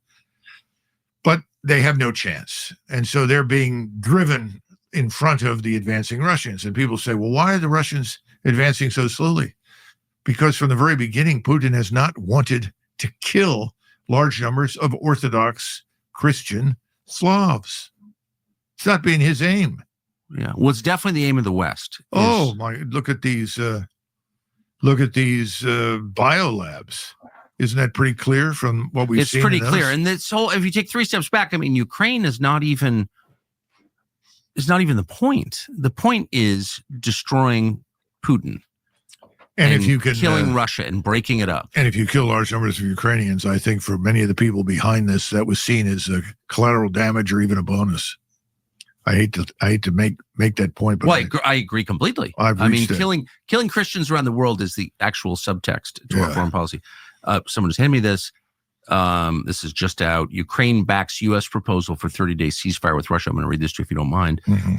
But they have no chance. And so they're being driven in front of the advancing Russians. And people say, well, why are the Russians advancing so slowly? Because from the very beginning, Putin has not wanted to kill large numbers of Orthodox Christian Slavs. It's not been his aim. Yeah, well, it's definitely the aim of the West. Oh my! Look at these biolabs. Isn't that pretty clear from what we've seen? It's pretty clear. And this whole, if you take 3 steps back, I mean, Ukraine is not even the point. The point is destroying Putin. And if you can killing Russia and breaking it up. And if you kill large numbers of Ukrainians, I think for many of the people behind this, that was seen as a collateral damage or even a bonus. I hate to make that point, but I agree completely. I mean, killing Christians around the world is the actual subtext to our foreign policy. Someone just handed me this. This is just out. Ukraine backs U.S. proposal for 30-day ceasefire with Russia. I'm going to read this to you if you don't mind. Mm-hmm.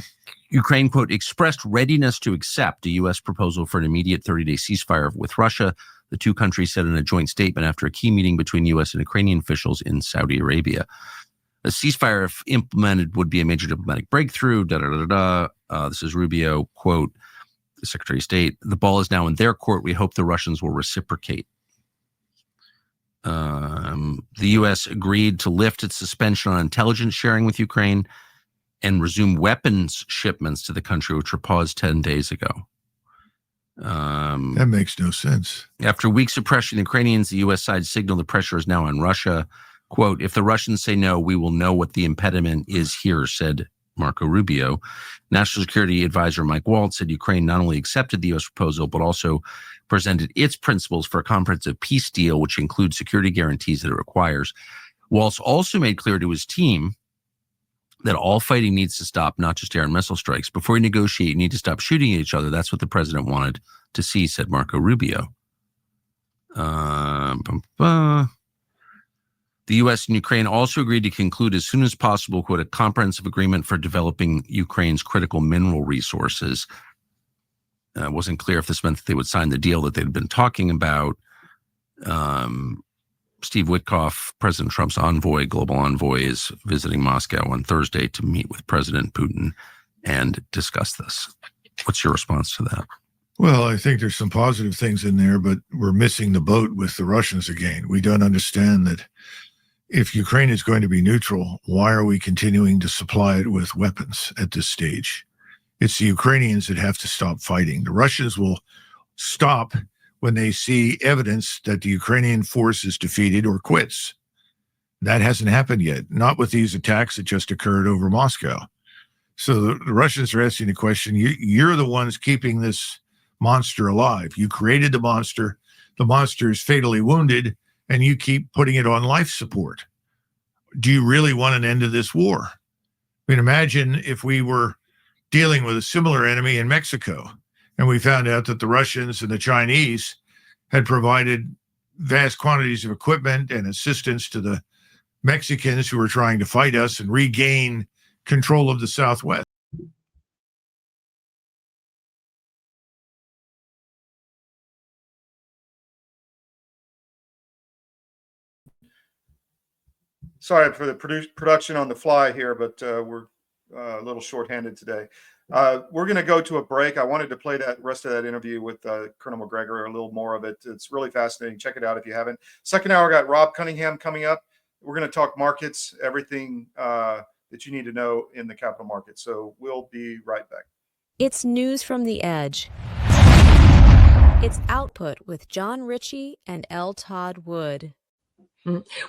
Ukraine, quote, expressed readiness to accept a U.S. proposal for an immediate 30-day ceasefire with Russia. The two countries said in a joint statement after a key meeting between U.S. and Ukrainian officials in Saudi Arabia. A ceasefire, if implemented, would be a major diplomatic breakthrough. This is Rubio, quote, the Secretary of State. The ball is now in their court. We hope the Russians will reciprocate. The U.S. agreed to lift its suspension on intelligence sharing with Ukraine and resume weapons shipments to the country, which were paused 10 days ago. That makes no sense. After weeks of pressuring the Ukrainians, the U.S. side signaled the pressure is now on Russia. Quote, if the Russians say no, we will know what the impediment is here, said Marco Rubio. National Security Advisor Mike Waltz said Ukraine not only accepted the U.S. proposal, but also presented its principles for a comprehensive peace deal, which includes security guarantees that it requires. Waltz also made clear to his team that all fighting needs to stop, not just air and missile strikes. Before you negotiate, you need to stop shooting at each other. That's what the president wanted to see, said Marco Rubio. The U.S. and Ukraine also agreed to conclude as soon as possible, quote, a comprehensive agreement for developing Ukraine's critical mineral resources. It wasn't clear if this meant that they would sign the deal that they'd been talking about. Steve Witkoff, President Trump's global envoy, is visiting Moscow on Thursday to meet with President Putin and discuss this. What's your response to that? Well, I think there's some positive things in there, but we're missing the boat with the Russians again. We don't understand that if Ukraine is going to be neutral, why are we continuing to supply it with weapons at this stage? It's the Ukrainians that have to stop fighting. The Russians will stop when they see evidence that the Ukrainian force is defeated or quits. That hasn't happened yet, not with these attacks that just occurred over Moscow. So the Russians are asking the question, you're the ones keeping this monster alive. You created the monster is fatally wounded, and you keep putting it on life support. Do you really want an end to this war? I mean, imagine if we were dealing with a similar enemy in Mexico. And we found out that the Russians and the Chinese had provided vast quantities of equipment and assistance to the Mexicans who were trying to fight us and regain control of the Southwest. Sorry for the production on the fly here, but we're a little shorthanded today. We're going to go to a break. I wanted to play that rest of that interview with Colonel McGregor, a little more of it. It's really fascinating. Check it out if you haven't. Second hour, got Rob Cunningham coming up. We're going to talk markets, everything that you need to know in the capital market. So we'll be right back. It's News from the Edge. It's Output with John Ritchie and L Todd Wood.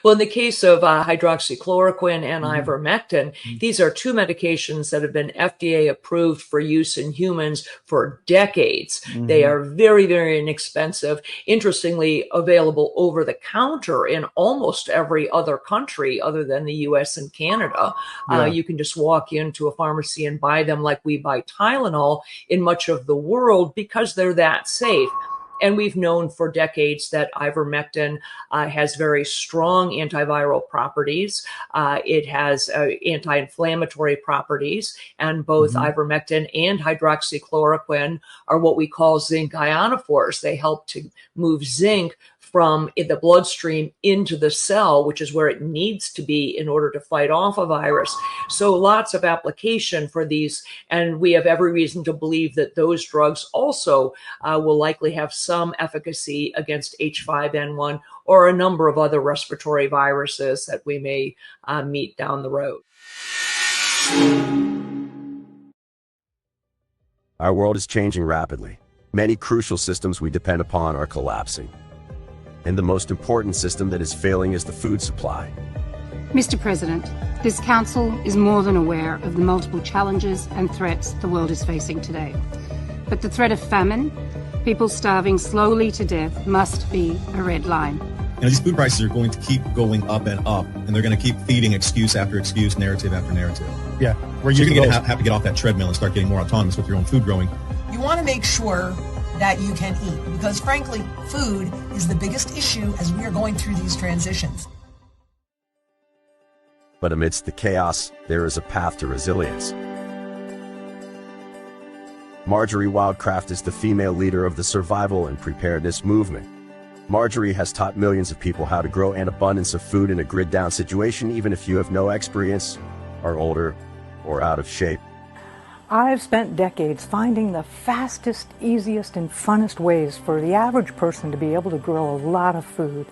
Well, in the case of hydroxychloroquine and ivermectin, these are two medications that have been FDA approved for use in humans for decades. They are very, very inexpensive. Interestingly, available over the counter in almost every other country other than the US and Canada. You can just walk into a pharmacy and buy them like we buy Tylenol in much of the world because they're that safe. And we've known for decades that ivermectin has very strong antiviral properties. It has anti-inflammatory properties, and both ivermectin and hydroxychloroquine are what we call zinc ionophores. They help to move zinc from the bloodstream into the cell, which is where it needs to be in order to fight off a virus. So lots of application for these, and we have every reason to believe that those drugs also will likely have some efficacy against H5N1 or a number of other respiratory viruses that we may meet down the road. Our world is changing rapidly. Many crucial systems we depend upon are collapsing. And the most important system that is failing is the food supply. Mr. President, this Council is more than aware of the multiple challenges and threats the world is facing today. But the threat of famine, people starving slowly to death, must be a red line. You know, these food prices are going to keep going up, and they're going to keep feeding excuse after excuse, narrative after narrative. Yeah. You're going to have to get off that treadmill and start getting more autonomous with your own food growing. You want to make sure that you can eat, because frankly, food is the biggest issue as we are going through these transitions. But amidst the chaos, there is a path to resilience. Marjorie Wildcraft is the female leader of the survival and preparedness movement. Marjorie has taught millions of people how to grow an abundance of food in a grid-down situation, even if you have no experience, are older, or out of shape. I've spent decades finding the fastest, easiest, and funnest ways for the average person to be able to grow a lot of food.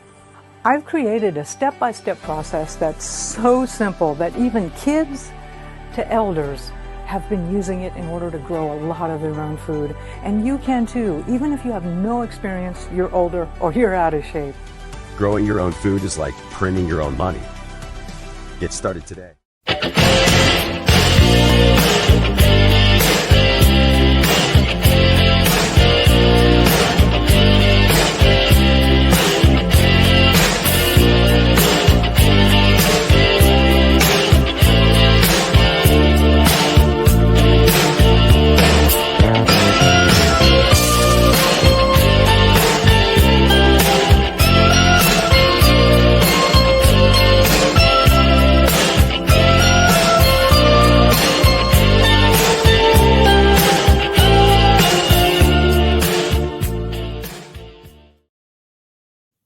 I've created a step-by-step process that's so simple that even kids to elders have been using it in order to grow a lot of their own food. And you can too, even if you have no experience, you're older, or you're out of shape. Growing your own food is like printing your own money. Get started today.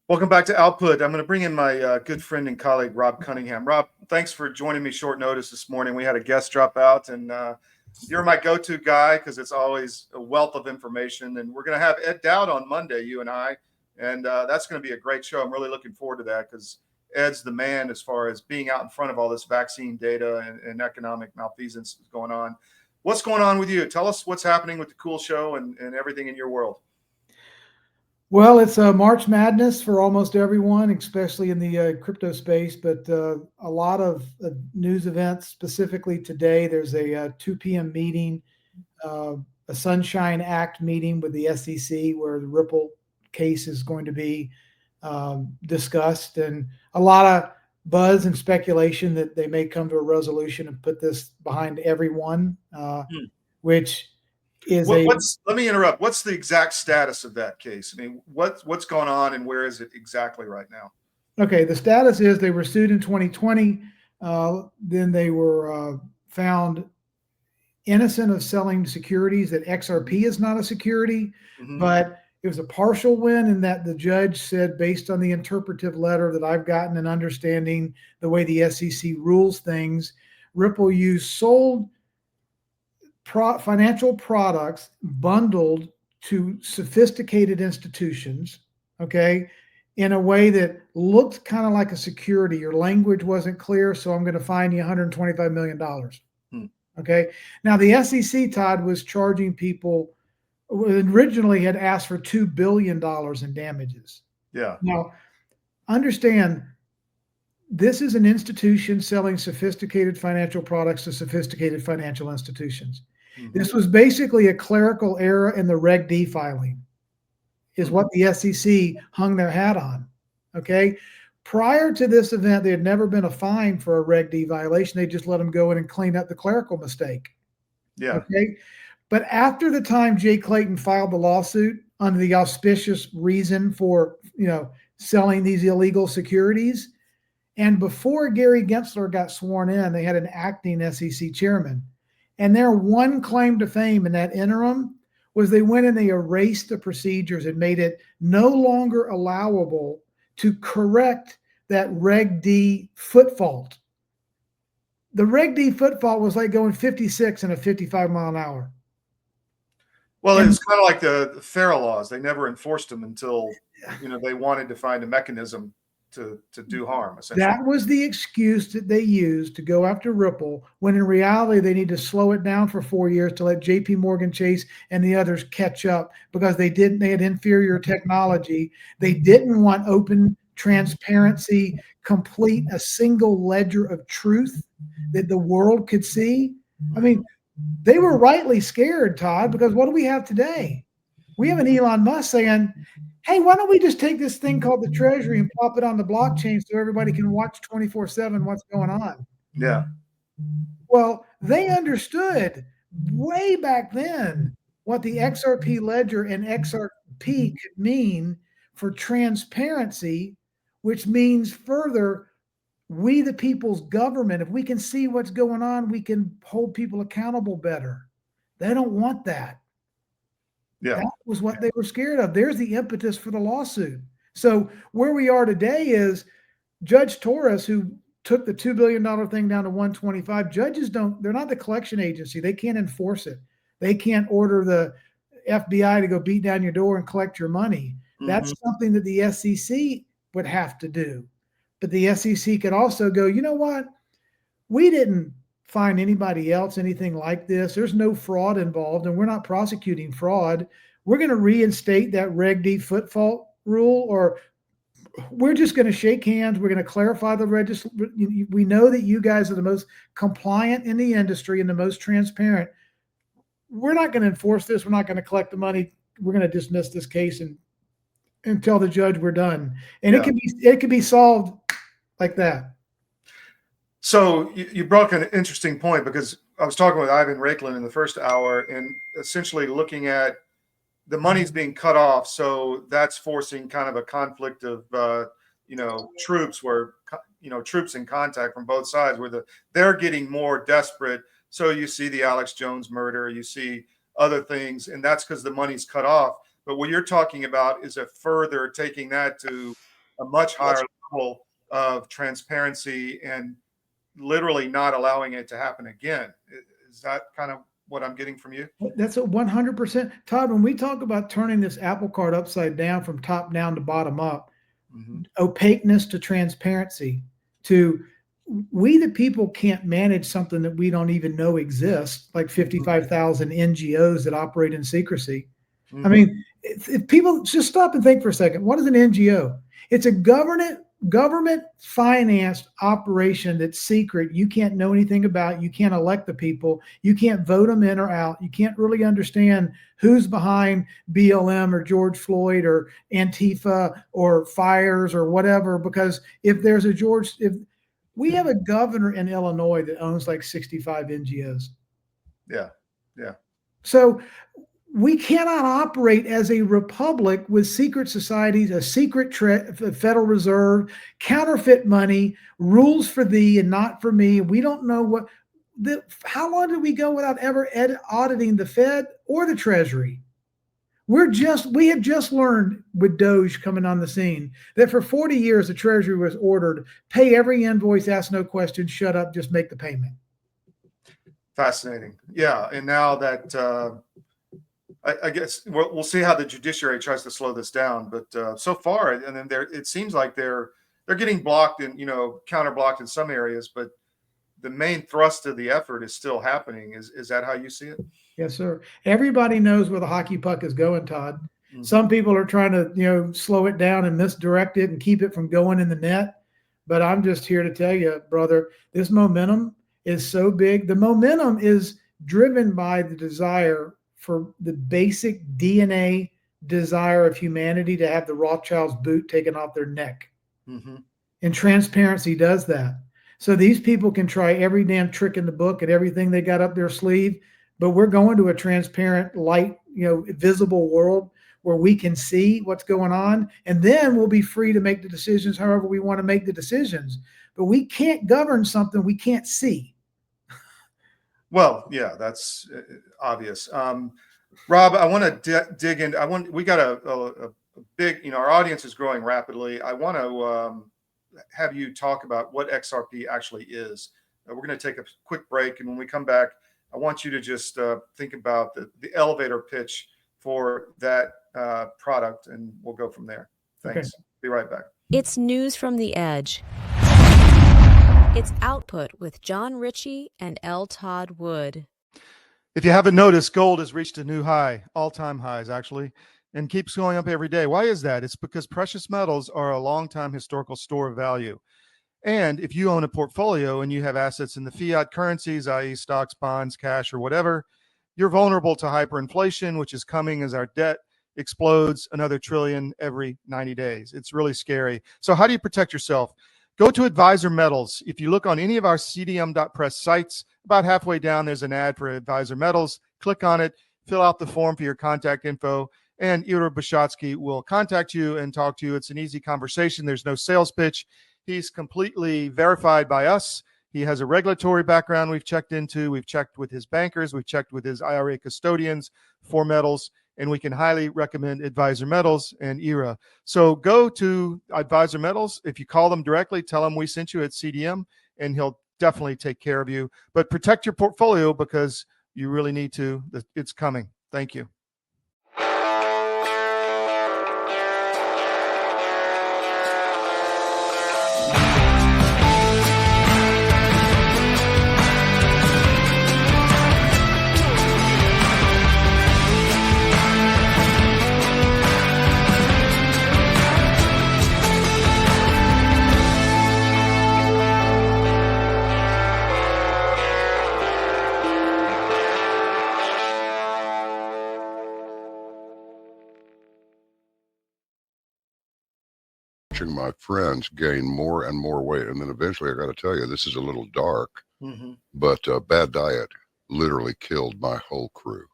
Welcome back to Output. I'm going to bring in my good friend and colleague, Rob Cunningham. Rob, thanks for joining me short notice this morning. We had a guest drop out, and you're my go-to guy because it's always a wealth of information. And we're going to have Ed Dowd on Monday, you and I, and that's going to be a great show. I'm really looking forward to that because Ed's the man as far as being out in front of all this vaccine data and economic malfeasance going on. What's going on with you? Tell us what's happening with the cool show and everything in your world. Well, it's a March Madness for almost everyone, especially in the crypto space, but a lot of news events. Specifically today, there's a 2 p.m. meeting, a Sunshine Act meeting with the SEC where the Ripple case is going to be discussed, and a lot of buzz and speculation that they may come to a resolution and put this behind everyone. which is let me interrupt. What's the exact status of that case? I mean, what's going on and where is it exactly right now? Okay, the status is they were sued in 2020. Then they were found innocent of selling securities, that XRP is not a security, but it was a partial win in that the judge said, based on the interpretive letter that I've gotten and understanding the way the SEC rules things, Ripple sold financial products bundled to sophisticated institutions, okay, in a way that looked kind of like a security. Your language wasn't clear, so I'm going to fine you $125 million. Okay. Now, the SEC, Todd, was charging people, originally had asked for $2 billion in damages. Yeah. Now, understand, this is an institution selling sophisticated financial products to sophisticated financial institutions. This was basically a clerical error in the Reg D filing, is what the SEC hung their hat on. Okay. Prior to this event, there had never been a fine for a Reg D violation. They just let them go in and clean up the clerical mistake. Yeah. Okay. But after the time Jay Clayton filed the lawsuit under the auspicious reason for, selling these illegal securities, and before Gary Gensler got sworn in, they had an acting SEC chairman. And their one claim to fame in that interim was they went and they erased the procedures and made it no longer allowable to correct that Reg D foot fault. The Reg D foot fault was like going 56 in a 55-mile-an-hour. Well, it's kind of like the FARA laws. They never enforced them until, they wanted to find a mechanism to do harm, essentially. That was the excuse that they used to go after Ripple, when in reality they need to slow it down for 4 years to let JP Morgan Chase and the others catch up, because they had inferior technology. They didn't want open transparency, complete a single ledger of truth that the world could see. I mean, they were rightly scared, Todd, because what do we have today? We have an Elon Musk saying, hey, why don't we just take this thing called the Treasury and plop it on the blockchain so everybody can watch 24/7 what's going on? Yeah. Well, they understood way back then what the XRP ledger and XRP could mean for transparency, which means further, we the people's government, if we can see what's going on, we can hold people accountable better. They don't want that. Yeah. That was what they were scared of. There's the impetus for the lawsuit. So where we are today is Judge Torres, who took the $2 billion thing down to 125. Judges they're not the collection agency. They can't enforce it. They can't order the FBI to go beat down your door and collect your money. That's something that the SEC would have to do. But the SEC could also go, you know what? We didn't find anybody else anything like this. There's no fraud involved, and we're not prosecuting fraud. We're going to reinstate that Reg D foot fault rule, or we're just going to shake hands. We're going to clarify the register. We know that you guys are the most compliant in the industry and the most transparent. We're not going to enforce this. We're not going to collect the money. We're going to dismiss this case and tell the judge we're done. And it can be solved like that. So you brought an interesting point, because I was talking with Ivan Raiklin in the first hour, and essentially looking at the money's being cut off. So that's forcing kind of a conflict of, troops where, troops in contact from both sides, where they're getting more desperate. So you see the Alex Jones murder, you see other things, and that's because the money's cut off. But what you're talking about is a further taking that to a much higher level of transparency and literally not allowing it to happen again. Is that kind of what I'm getting from you? That's a 100%. Todd, when we talk about turning this apple cart upside down from top down to bottom up, opaqueness to transparency, to we the people can't manage something that we don't even know exists, like 55,000 NGOs that operate in secrecy. I mean, if people just stop and think for a second, what is an NGO? It's a government financed operation that's secret. You can't know anything about. You can't elect the people. You can't vote them in or out. You can't really understand who's behind BLM or George Floyd or Antifa or fires or whatever, because if we have a governor in Illinois that owns like 65 NGOs. Yeah. So we cannot operate as a republic with secret societies, a secret Federal Reserve, counterfeit money, rules for thee and not for me. We don't know what how long did we go without ever auditing the Fed or the Treasury? We have just learned with Doge coming on the scene that for 40 years the Treasury was ordered, pay every invoice, ask no questions, shut up, just make the payment. Fascinating. Yeah. And now that I guess we'll see how the judiciary tries to slow this down. But so far, and then it seems like they're getting blocked and counter blocked in some areas, but the main thrust of the effort is still happening. Is that how you see it? Yes, sir. Everybody knows where the hockey puck is going, Todd. Mm-hmm. Some people are trying to slow it down and misdirect it and keep it from going in the net. But I'm just here to tell you, brother, this momentum is so big. The momentum is driven by the desire for the basic DNA desire of humanity to have the Rothschild's boot taken off their neck. Mm-hmm. And transparency does that. So these people can try every damn trick in the book and everything they got up their sleeve, but we're going to a transparent, light, visible world where we can see what's going on, and then we'll be free to make the decisions however we want to make the decisions. But we can't govern something we can't see. Well, yeah, that's obvious. Rob, I want to dig in. We got a big, our audience is growing rapidly. I want to have you talk about what XRP actually is. We're going to take a quick break, and when we come back, I want you to just think about the elevator pitch for that product, and we'll go from there. Thanks. Okay. Be right back. It's News from the Edge. It's Output with John Ritchie and L Todd Wood. If you haven't noticed, gold has reached a new high, all-time highs actually, and keeps going up every day. Why is that? It's because precious metals are a long-time historical store of value. And if you own a portfolio and you have assets in the fiat currencies, i.e. stocks, bonds, cash, or whatever, you're vulnerable to hyperinflation, which is coming as our debt explodes another trillion every 90 days. It's really scary. So how do you protect yourself? Go to Advisor Metals. If you look on any of our cdm.press sites, about halfway down, there's an ad for Advisor Metals. Click on it, fill out the form for your contact info, and Ira Bishotsky will contact you and talk to you. It's an easy conversation. There's no sales pitch. He's completely verified by us. He has a regulatory background we've checked into. We've checked with his bankers. We've checked with his IRA custodians for metals, and we can highly recommend Advisor Metals and IRA. So go to Advisor Metals. If you call them directly, tell them we sent you at CDM, and he'll definitely take care of you. But protect your portfolio because you really need to. It's coming. Thank you. My friends gain more and more weight, and then eventually I got to tell you, this is a little dark, but bad diet literally killed my whole crew.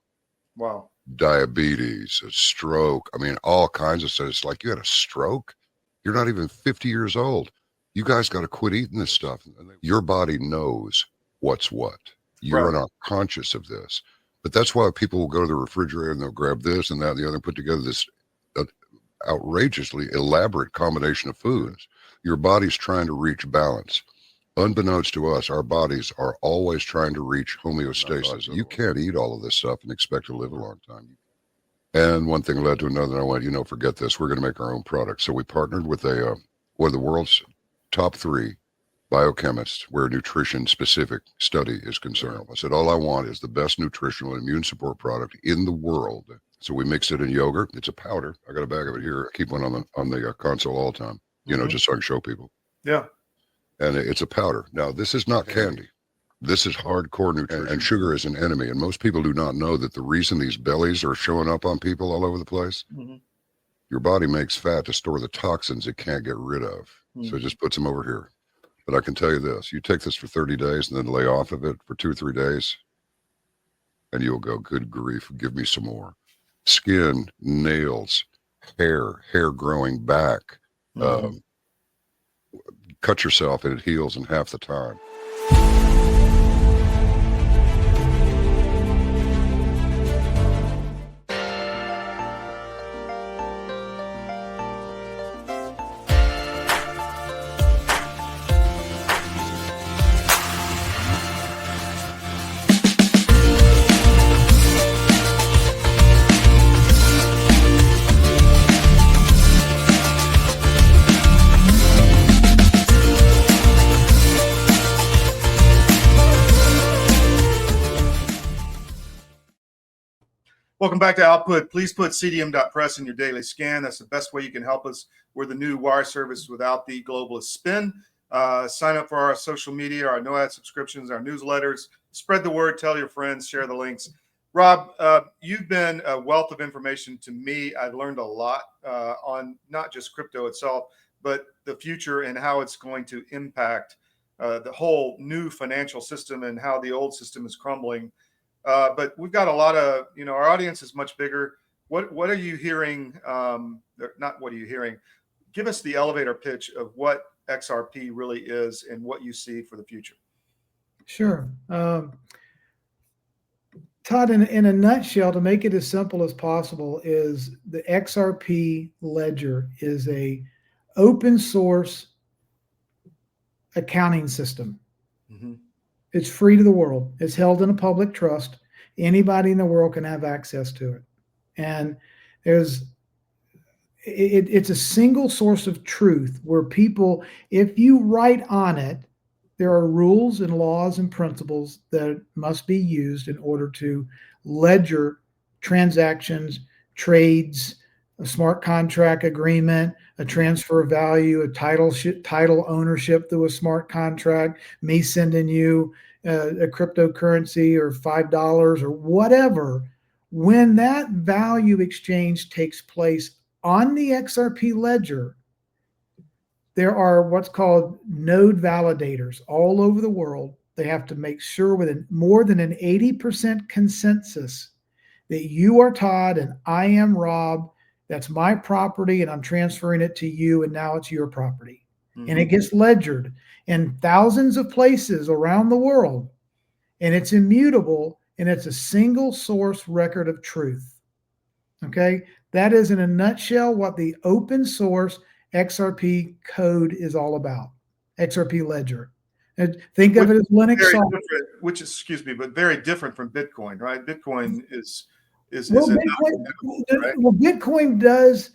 Wow. Diabetes, a stroke, I mean, all kinds of stuff. It's like, you had a stroke? You're not even 50 years old. You guys got to quit eating this stuff. Your body knows what's what. You're not conscious of this, but that's why people will go to the refrigerator and they'll grab this and that and the other and put together this outrageously elaborate combination of foods. Your body's trying to reach balance. Unbeknownst to us, our bodies are always trying to reach homeostasis. You can't eat all of this stuff and expect to live a long time. And one thing led to another, and I went, forget this. We're going to make our own product. So we partnered with one of the world's top 3 biochemists where nutrition-specific study is concerned. I said, all I want is the best nutritional and immune support product in the world. So we mixed it in yogurt. It's a powder. I got a bag of it here. I keep one on the console all the time, just so I can show people. Yeah. And it's a powder. Now, this is not candy. This is hardcore nutrition. And sugar is an enemy. And most people do not know that the reason these bellies are showing up on people all over the place, your body makes fat to store the toxins it can't get rid of. So it just puts them over here. But I can tell you this, you take this for 30 days and then lay off of it for 2 or 3 days, and you'll go, good grief, give me some more. Skin, nails, hair growing back. Cut yourself and it heals in half the time. Welcome back to Output. Please put cdm.press in your daily scan. That's the best way you can help us. We're the new wire service without the globalist spin. Sign up for our social media, our no-ad subscriptions, our newsletters. Spread the word. Tell your friends. Share the links. Rob, you've been a wealth of information to me. I've learned a lot on not just crypto itself, but the future and how it's going to impact the whole new financial system and how the old system is crumbling. But we've got a lot of, our audience is much bigger. What are you hearing? Not what are you hearing? Give us the elevator pitch of what XRP really is and what you see for the future. Sure. Todd, in a nutshell, to make it as simple as possible, is the XRP ledger is a open source accounting system. Mm-hmm. It's free to the world. It's held in a public trust. Anybody in the world can have access to it. And it's a single source of truth where people, if you write on it, there are rules and laws and principles that must be used in order to ledger transactions, trades, a smart contract agreement, a transfer of value, a title ownership through a smart contract, me sending you a cryptocurrency or $5 or whatever. When that value exchange takes place on the XRP ledger, there are what's called node validators all over the world. They have to make sure with more than an 80% consensus that you are Todd and I am Rob. That's my property and I'm transferring it to you and now it's your property. Mm-hmm. And it gets ledgered in thousands of places around the world. And it's immutable and it's a single source record of truth. Okay? That is in a nutshell what the open source XRP code is all about. XRP ledger. And think of it as Linux software. Which is, but very different from Bitcoin, right? Bitcoin is Bitcoin does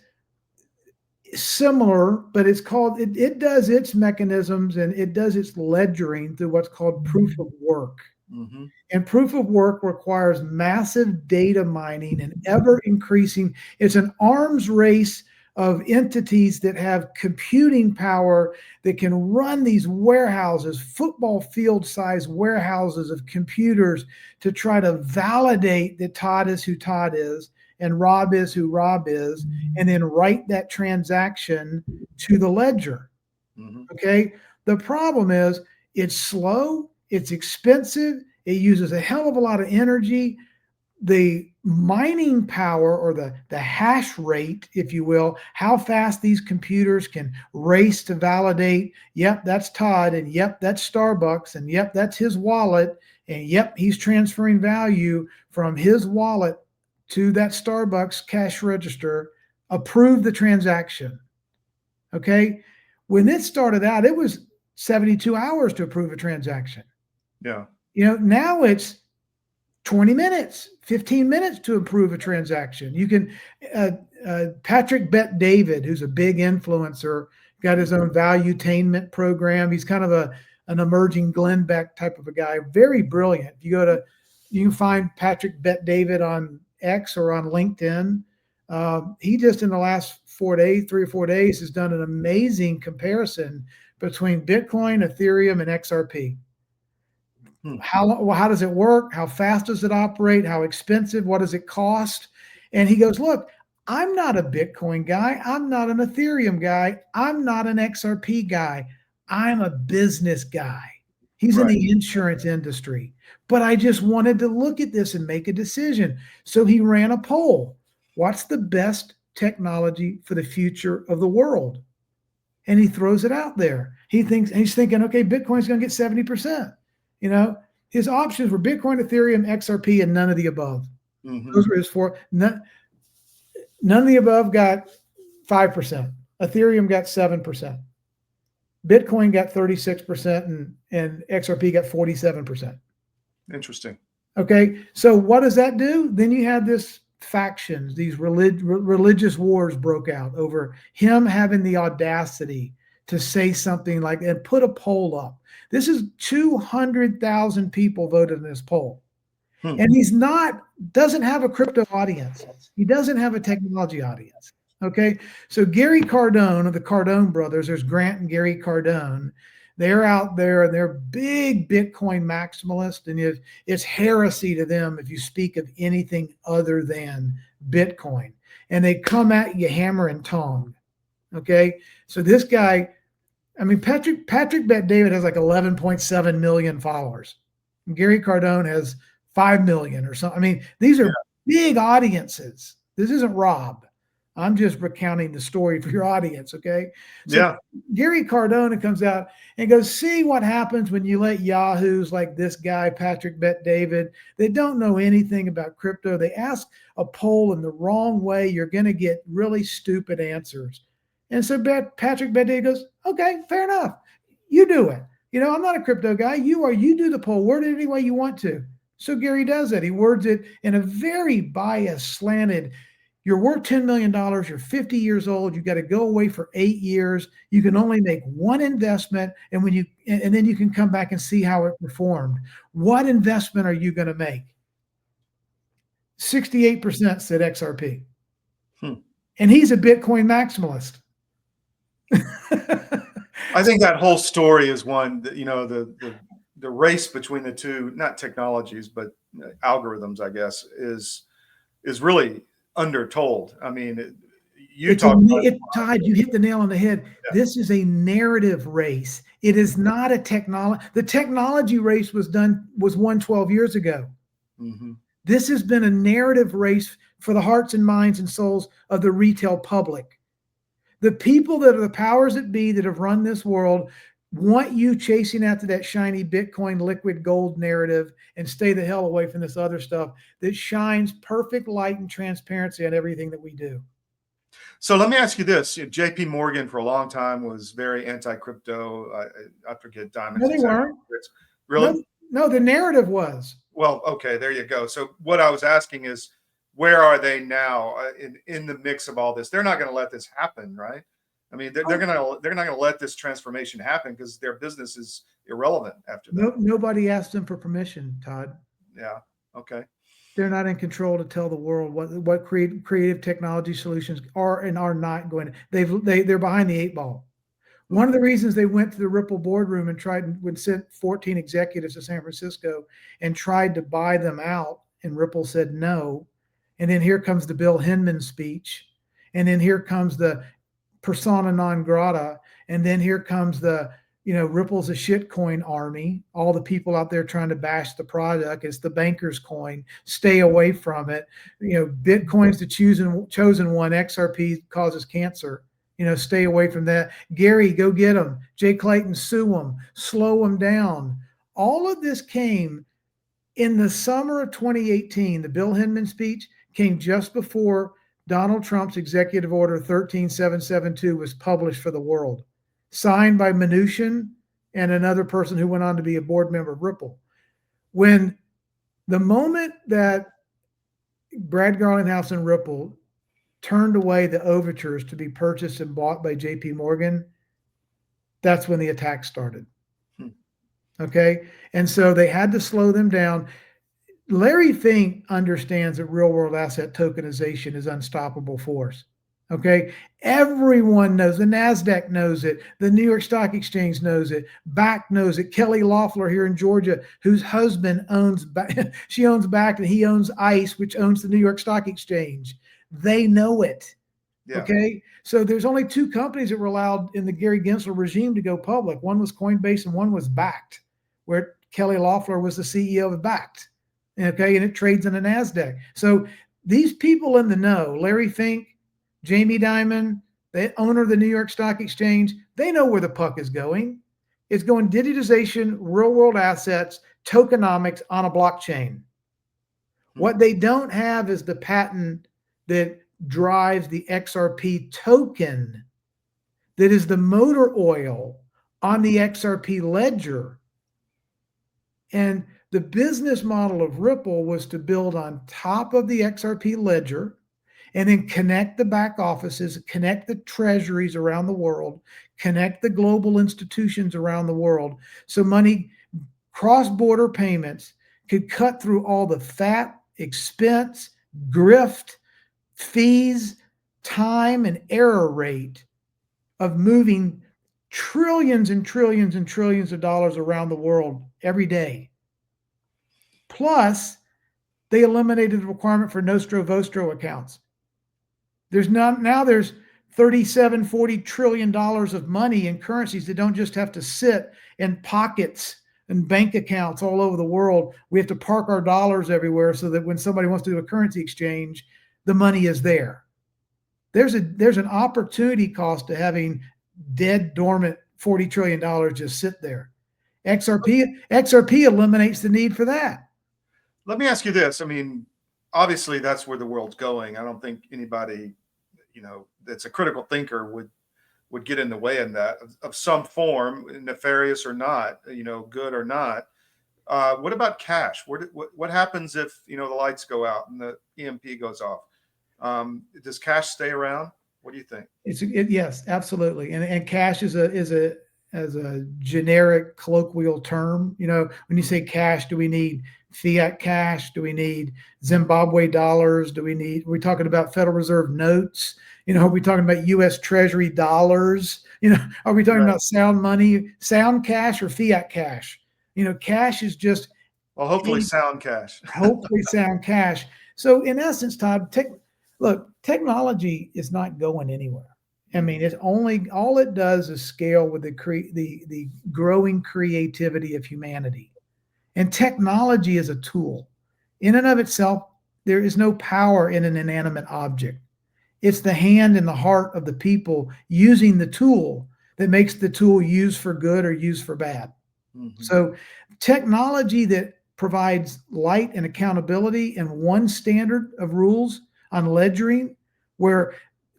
similar, but it's called, it does its mechanisms and it does its ledgering through what's called proof of work. Mm-hmm. And proof of work requires massive data mining and ever increasing. It's an arms race of entities that have computing power that can run these warehouses, football field size warehouses of computers to try to validate that Todd is who Todd is and Rob is who Rob is, and then write that transaction to the ledger. Mm-hmm. Okay. The problem is it's slow, it's expensive, it uses a hell of a lot of energy. The mining power or the hash rate, if you will, how fast these computers can race to validate, yep, that's Todd, and yep, that's Starbucks, and yep, that's his wallet, and yep, he's transferring value from his wallet to that Starbucks cash register, approve the transaction. Okay? When it started out, it was 72 hours to approve a transaction. Yeah. Now it's 20 minutes, 15 minutes to approve a transaction. You can, Patrick Bet David, who's a big influencer, got his own valuetainment program. He's kind of an emerging Glenn Beck type of a guy, very brilliant. You can find Patrick Bet David on X or on LinkedIn. He just in the last 3 or 4 days has done an amazing comparison between Bitcoin, Ethereum, and XRP. How does it work? How fast does it operate? How expensive? What does it cost? And he goes, look, I'm not a Bitcoin guy. I'm not an Ethereum guy. I'm not an XRP guy. I'm a business guy. He's in the insurance industry. But I just wanted to look at this and make a decision. So he ran a poll. What's the best technology for the future of the world? And he throws it out there. He's thinking, okay, Bitcoin's going to get 70%. You know, his options were Bitcoin, Ethereum, XRP, and none of the above. Those were his four. None of the above got 5%. Ethereum got 7%. Bitcoin got 36%, and XRP got 47%. Interesting. Okay, so what does that do? Then you had this factions, these religious wars broke out over him having the audacity to say something like, and put a poll up. This is 200,000 people voted in this poll. And doesn't have a crypto audience. He doesn't have a technology audience. Okay. So Gary Cardone of the Cardone brothers, there's Grant and Gary Cardone. They're out there and they're big Bitcoin maximalists. And it's heresy to them if you speak of anything other than Bitcoin. And they come at you hammer and tong. Okay. So this guy, I mean, Patrick Bet-David has like 11.7 million followers. Gary Cardone has 5 million or something. I mean, these are big audiences. This isn't Rob. I'm just recounting the story for your audience, okay? So Gary Cardone comes out and goes, see what happens when you let yahoos like this guy, Patrick Bet-David, they don't know anything about crypto. They ask a poll in the wrong way. You're going to get really stupid answers. And so Patrick Bet-David goes, okay, fair enough. You do it. You know, I'm not a crypto guy. You are. You do the poll. Word it any way you want to. So Gary does it. He words it in a very biased, slanted, you're worth $10 million. You're 50 years old. You got to go away for 8 years. You can only make one investment. And then you can come back and see how it performed. What investment are you going to make? 68% said XRP. And he's a Bitcoin maximalist. I think that whole story is one that, you know, the race between the two, not technologies, but algorithms, I guess, is really undertold. I mean, Todd, you hit the nail on the head. Yeah. This is a narrative race. It is not a technology. The technology race was won 12 years ago. This has been a narrative race for the hearts and minds and souls of the retail public. The people that are the powers that be that have run this world want you chasing after that shiny Bitcoin liquid gold narrative and stay the hell away from this other stuff that shines perfect light and transparency on everything that we do. So let me ask you this. JP Morgan for a long time was very anti-crypto. I forget diamonds. No, they weren't. Really? No, the narrative was. Well, okay, there you go. So what I was asking is, where are they now in the mix of all this? They're not going to let this happen, right? I mean, they're not going to let this transformation happen because their business is irrelevant after that. Nobody asked them for permission, Todd. Yeah. Okay. They're not in control to tell the world what creative technology solutions are and are not going to. They're behind the 8 ball. One of the reasons they went to the Ripple boardroom and sent 14 executives to San Francisco and tried to buy them out, and Ripple said no. And then here comes the Bill Hinman speech, and then here comes the persona non grata, and then here comes the, Ripple's a shitcoin army, all the people out there trying to bash the product. It's the banker's coin. Stay away from it. Bitcoin's the chosen one. XRP causes cancer. Stay away from that. Gary, go get them. Jay Clayton, sue them. Slow them down. All of this came in the summer of 2018. The Bill Hinman speech came just before Donald Trump's executive order 13772 was published for the world, signed by Mnuchin and another person who went on to be a board member of Ripple. When the moment that Brad Garlinghouse and Ripple turned away the overtures to be purchased and bought by JP Morgan, that's when the attack started. Okay. And so they had to slow them down. Larry Fink understands that real world asset tokenization is unstoppable force. Okay. Everyone knows. The NASDAQ knows it. The New York Stock Exchange knows it. BAC knows it. Kelly Loeffler here in Georgia, whose husband owns, she owns BAC and he owns ICE, which owns the New York Stock Exchange. They know it. Yeah. Okay. So there's only 2 companies that were allowed in the Gary Gensler regime to go public. One was Coinbase and one was BACT. where Kelly Loeffler was the CEO of Bakkt. Okay, and it trades in the NASDAQ. So these people in the know, Larry Fink, Jamie Dimon, the owner of the New York Stock Exchange, they know where the puck is going. It's going digitization, real world assets, tokenomics on a blockchain. What they don't have is the patent that drives the XRP token, that is the motor oil on the XRP ledger. And the business model of Ripple was to build on top of the XRP ledger and then connect the back offices, connect the treasuries around the world, connect the global institutions around the world. So money, cross-border payments could cut through all the fat, expense, grift, fees, time, and error rate of moving trillions and trillions and trillions of dollars around the world every day. Plus, they eliminated the requirement for Nostro Vostro accounts. There's 37-40 trillion dollars of money in currencies that don't just have to sit in pockets and bank accounts all over the world. We have to park our dollars everywhere so that when somebody wants to do a currency exchange, the money is there. There's an opportunity cost to having dead, dormant $40 trillion just sit there. XRP eliminates the need for that. Let me ask you this. I mean, obviously that's where the world's going. I don't think anybody, that's a critical thinker would get in the way in that of some form, nefarious or not, good or not. What about cash? What happens if, the lights go out and the EMP goes off? Does cash stay around? What do you think? Yes, absolutely. And cash is a generic colloquial term. When you say cash, do we need fiat cash? Do we need Zimbabwe dollars? Are we talking about Federal Reserve notes? Are we talking about U.S. Treasury dollars? Are we talking about sound money, sound cash, or fiat cash? Cash is just hopefully sound cash. Hopefully sound cash. So in essence, Todd, technology is not going anywhere. I mean, all it does is scale with the growing creativity of humanity. And technology is a tool. In and of itself, there is no power in an inanimate object. It's the hand and the heart of the people using the tool that makes the tool used for good or used for bad. Mm-hmm. So technology that provides light and accountability and one standard of rules on ledgering, where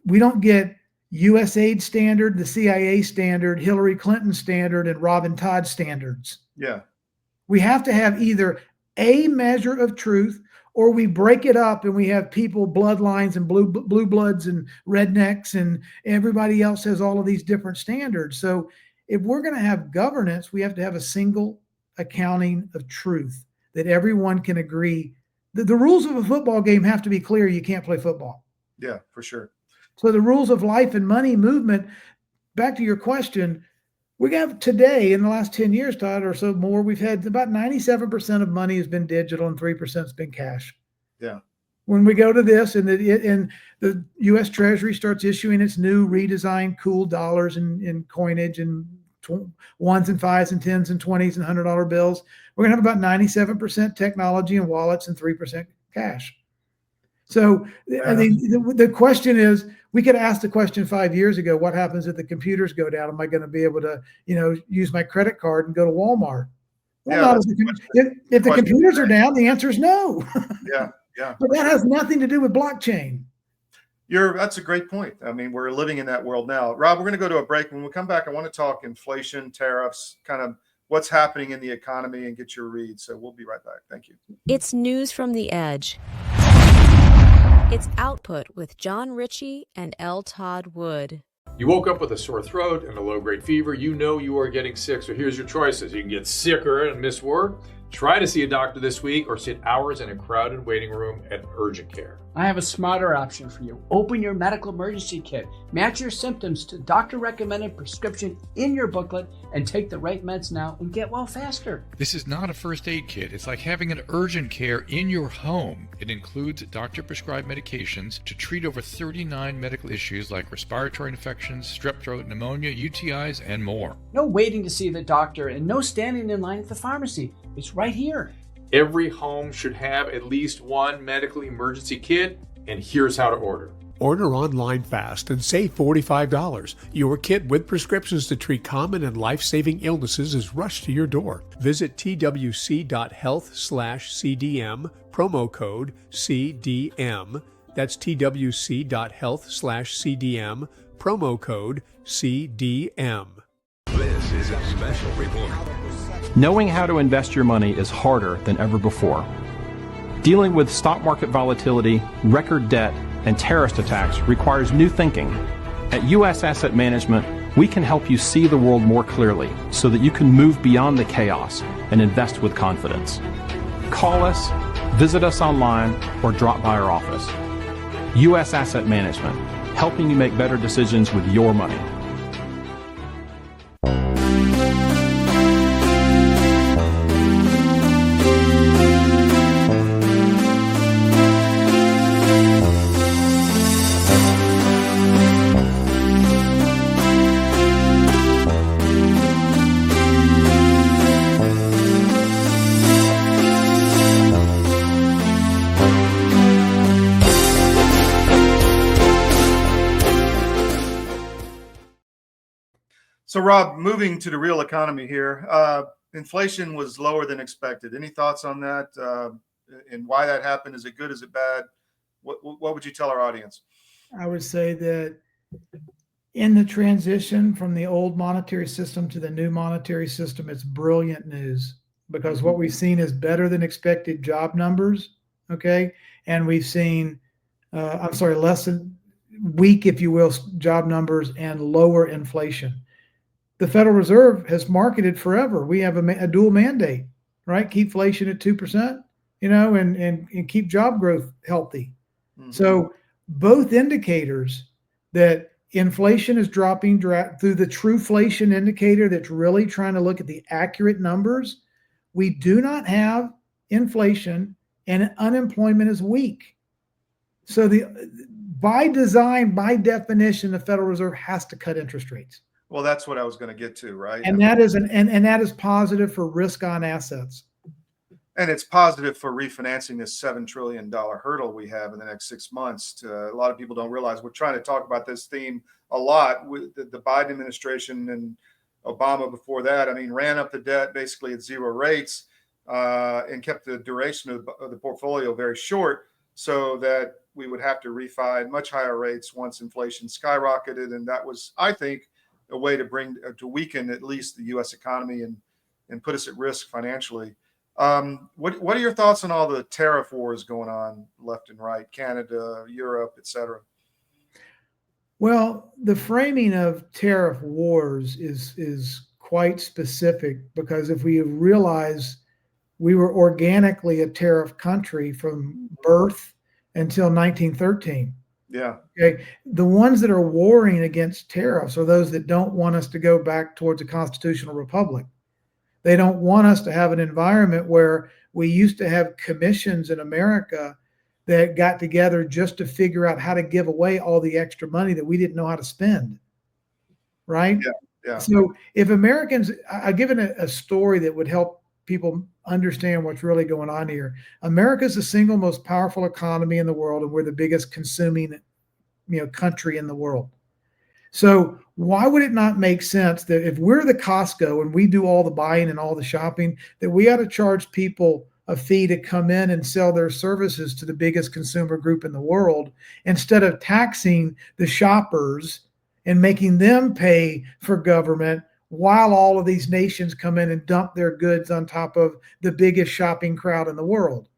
we don't get USAID standard, the CIA standard, Hillary Clinton standard, and Robin Todd standards. Yeah. We have to have either a measure of truth, or we break it up and we have people, bloodlines and blue bloods and rednecks, and everybody else has all of these different standards. So if we're going to have governance, we have to have a single accounting of truth that everyone can agree. The rules of a football game have to be clear. You can't play football. Yeah, for sure. So the rules of life and money movement, back to your question, we have today, in the last 10 years, Todd, or so more, we've had about 97% of money has been digital and 3% has been cash. Yeah. When we go to this and the U.S. Treasury starts issuing its new redesigned cool dollars and coinage and ones and fives and tens and 20s and $100 bills, we're going to have about 97% technology and wallets and 3% cash. So I think the question is, we could ask the question 5 years ago, what happens if the computers go down? Am I going to be able to, use my credit card and go to Walmart? Well, if the computers are down, the answer is no. Yeah. But that has nothing to do with blockchain. That's a great point. I mean, we're living in that world now. Rob, we're going to go to a break. When we come back, I want to talk inflation, tariffs, kind of what's happening in the economy, and get your read. So we'll be right back. Thank you. It's News from the Edge. It's Output with John Ritchie and L Todd Wood. You woke up with a sore throat and a low-grade fever. You know you are getting sick, so here's your choices. You can get sicker and miss work. Try to see a doctor this week or sit hours in a crowded waiting room at urgent care. I have a smarter option for you. Open your medical emergency kit. Match your symptoms to doctor-recommended prescription in your booklet and take the right meds now and get well faster. This is not a first aid kit. It's like having an urgent care in your home. It includes doctor-prescribed medications to treat over 39 medical issues like respiratory infections, strep throat, pneumonia, UTIs, and more. No waiting to see the doctor and no standing in line at the pharmacy. It's right here. Every home should have at least one medical emergency kit, and here's how to order. Order online fast and save $45. Your kit with prescriptions to treat common and life-saving illnesses is rushed to your door. Visit twc.health/CDM, promo code CDM. That's twc.health/CDM, promo code CDM. This is a special report. Knowing how to invest your money is harder than ever before. Dealing with stock market volatility, record debt, and terrorist attacks requires new thinking. At U.S. Asset Management, we can help you see the world more clearly so that you can move beyond the chaos and invest with confidence. Call us, visit us online, or drop by our office. U.S. Asset Management, helping you make better decisions with your money. So, Rob, moving to the real economy here, inflation was lower than expected. Any thoughts on that and why that happened? Is it good? Is it bad? What would you tell our audience? I would say that in the transition from the old monetary system to the new monetary system, it's brilliant news because what we've seen is better than expected job numbers. Okay. And we've seen, less than weak, if you will, job numbers and lower inflation. The Federal Reserve has marketed forever. We have a dual mandate, right? Keep inflation at 2%, and keep job growth healthy. Mm-hmm. So both indicators that inflation is dropping through the Trueflation indicator that's really trying to look at the accurate numbers. We do not have inflation and unemployment is weak. So by design, by definition, the Federal Reserve has to cut interest rates. Well, that's what I was going to get to, right? And that is and that is positive for risk on assets. And it's positive for refinancing this $7 trillion hurdle we have in the next 6 months. A lot of people don't realize we're trying to talk about this theme a lot with the Biden administration and Obama before that. I mean, ran up the debt basically at zero rates and kept the duration of the portfolio very short so that we would have to refi at much higher rates once inflation skyrocketed. And that was, I think, a way to weaken at least the U.S. economy and put us at risk financially. What are your thoughts on all the tariff wars going on left and right, Canada, Europe, et cetera? Well, the framing of tariff wars is quite specific because if we realize we were organically a tariff country from birth until 1913. Yeah. Okay. The ones that are warring against tariffs are those that don't want us to go back towards a constitutional republic. They don't want us to have an environment where we used to have commissions in America that got together just to figure out how to give away all the extra money that we didn't know how to spend. Right? Yeah. Yeah. So if Americans, I've given a story that would help people understand what's really going on here. America is the single most powerful economy in the world, and we're the biggest consuming, country in the world. So why would it not make sense that if we're the Costco and we do all the buying and all the shopping, that we ought to charge people a fee to come in and sell their services to the biggest consumer group in the world instead of taxing the shoppers and making them pay for government while all of these nations come in and dump their goods on top of the biggest shopping crowd in the world.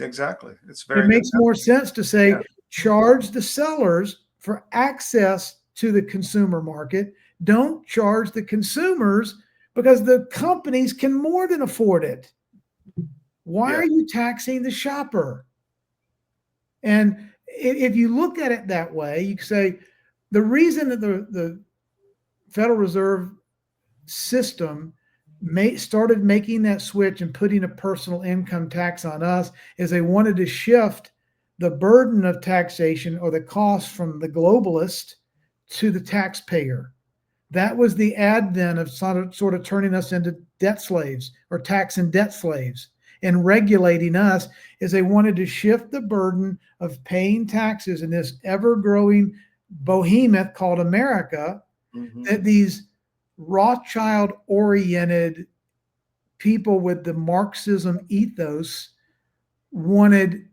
Exactly. It makes more sense to say, charge the sellers for access to the consumer market. Don't charge the consumers because the companies can more than afford it. Why are you taxing the shopper? And if you look at it that way, you can say the reason that the Federal Reserve system started making that switch and putting a personal income tax on us is they wanted to shift the burden of taxation or the cost from the globalist to the taxpayer. That was the advent of sort of turning us into debt slaves or tax and debt slaves and regulating us, is they wanted to shift the burden of paying taxes in this ever-growing behemoth called America, that these Rothschild-oriented people with the Marxism ethos wanted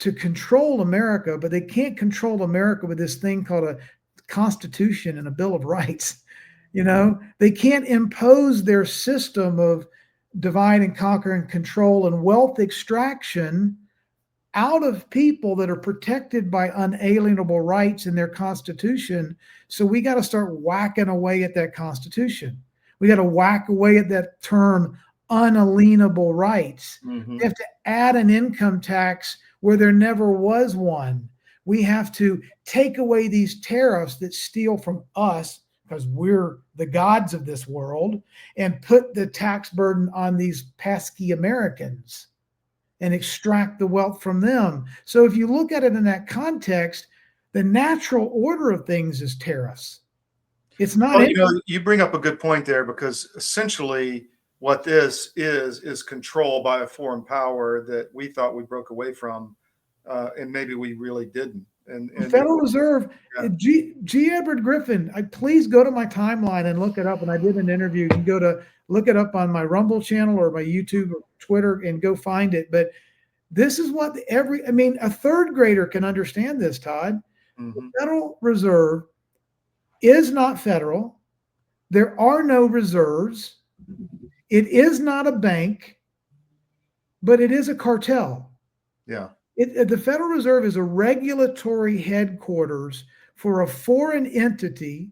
to control America, but they can't control America with this thing called a Constitution and a Bill of Rights. You know, they can't impose their system of divide and conquer and control and wealth extraction out of people that are protected by unalienable rights in their Constitution. So we got to start whacking away at that Constitution. We got to whack away at that term unalienable rights. We have to add an income tax where there never was one. We have to take away these tariffs that steal from us because we're the gods of this world, and put the tax burden on these pesky Americans and extract the wealth from them. So if you look at it in that context, the natural order of things is tariffs. It's not. Well, you know, you bring up a good point there, because essentially what this is control by a foreign power that we thought we broke away from, and maybe we really didn't. And Federal Reserve, G. Edward Griffin, please go to my timeline and look it up. And I did an interview. You can go to look it up on my Rumble channel or my YouTube or Twitter and go find it. But this is what a third grader can understand this, Todd. The Federal Reserve is not federal. There are no reserves. It is not a bank, but it is a cartel. Yeah. The Federal Reserve is a regulatory headquarters for a foreign entity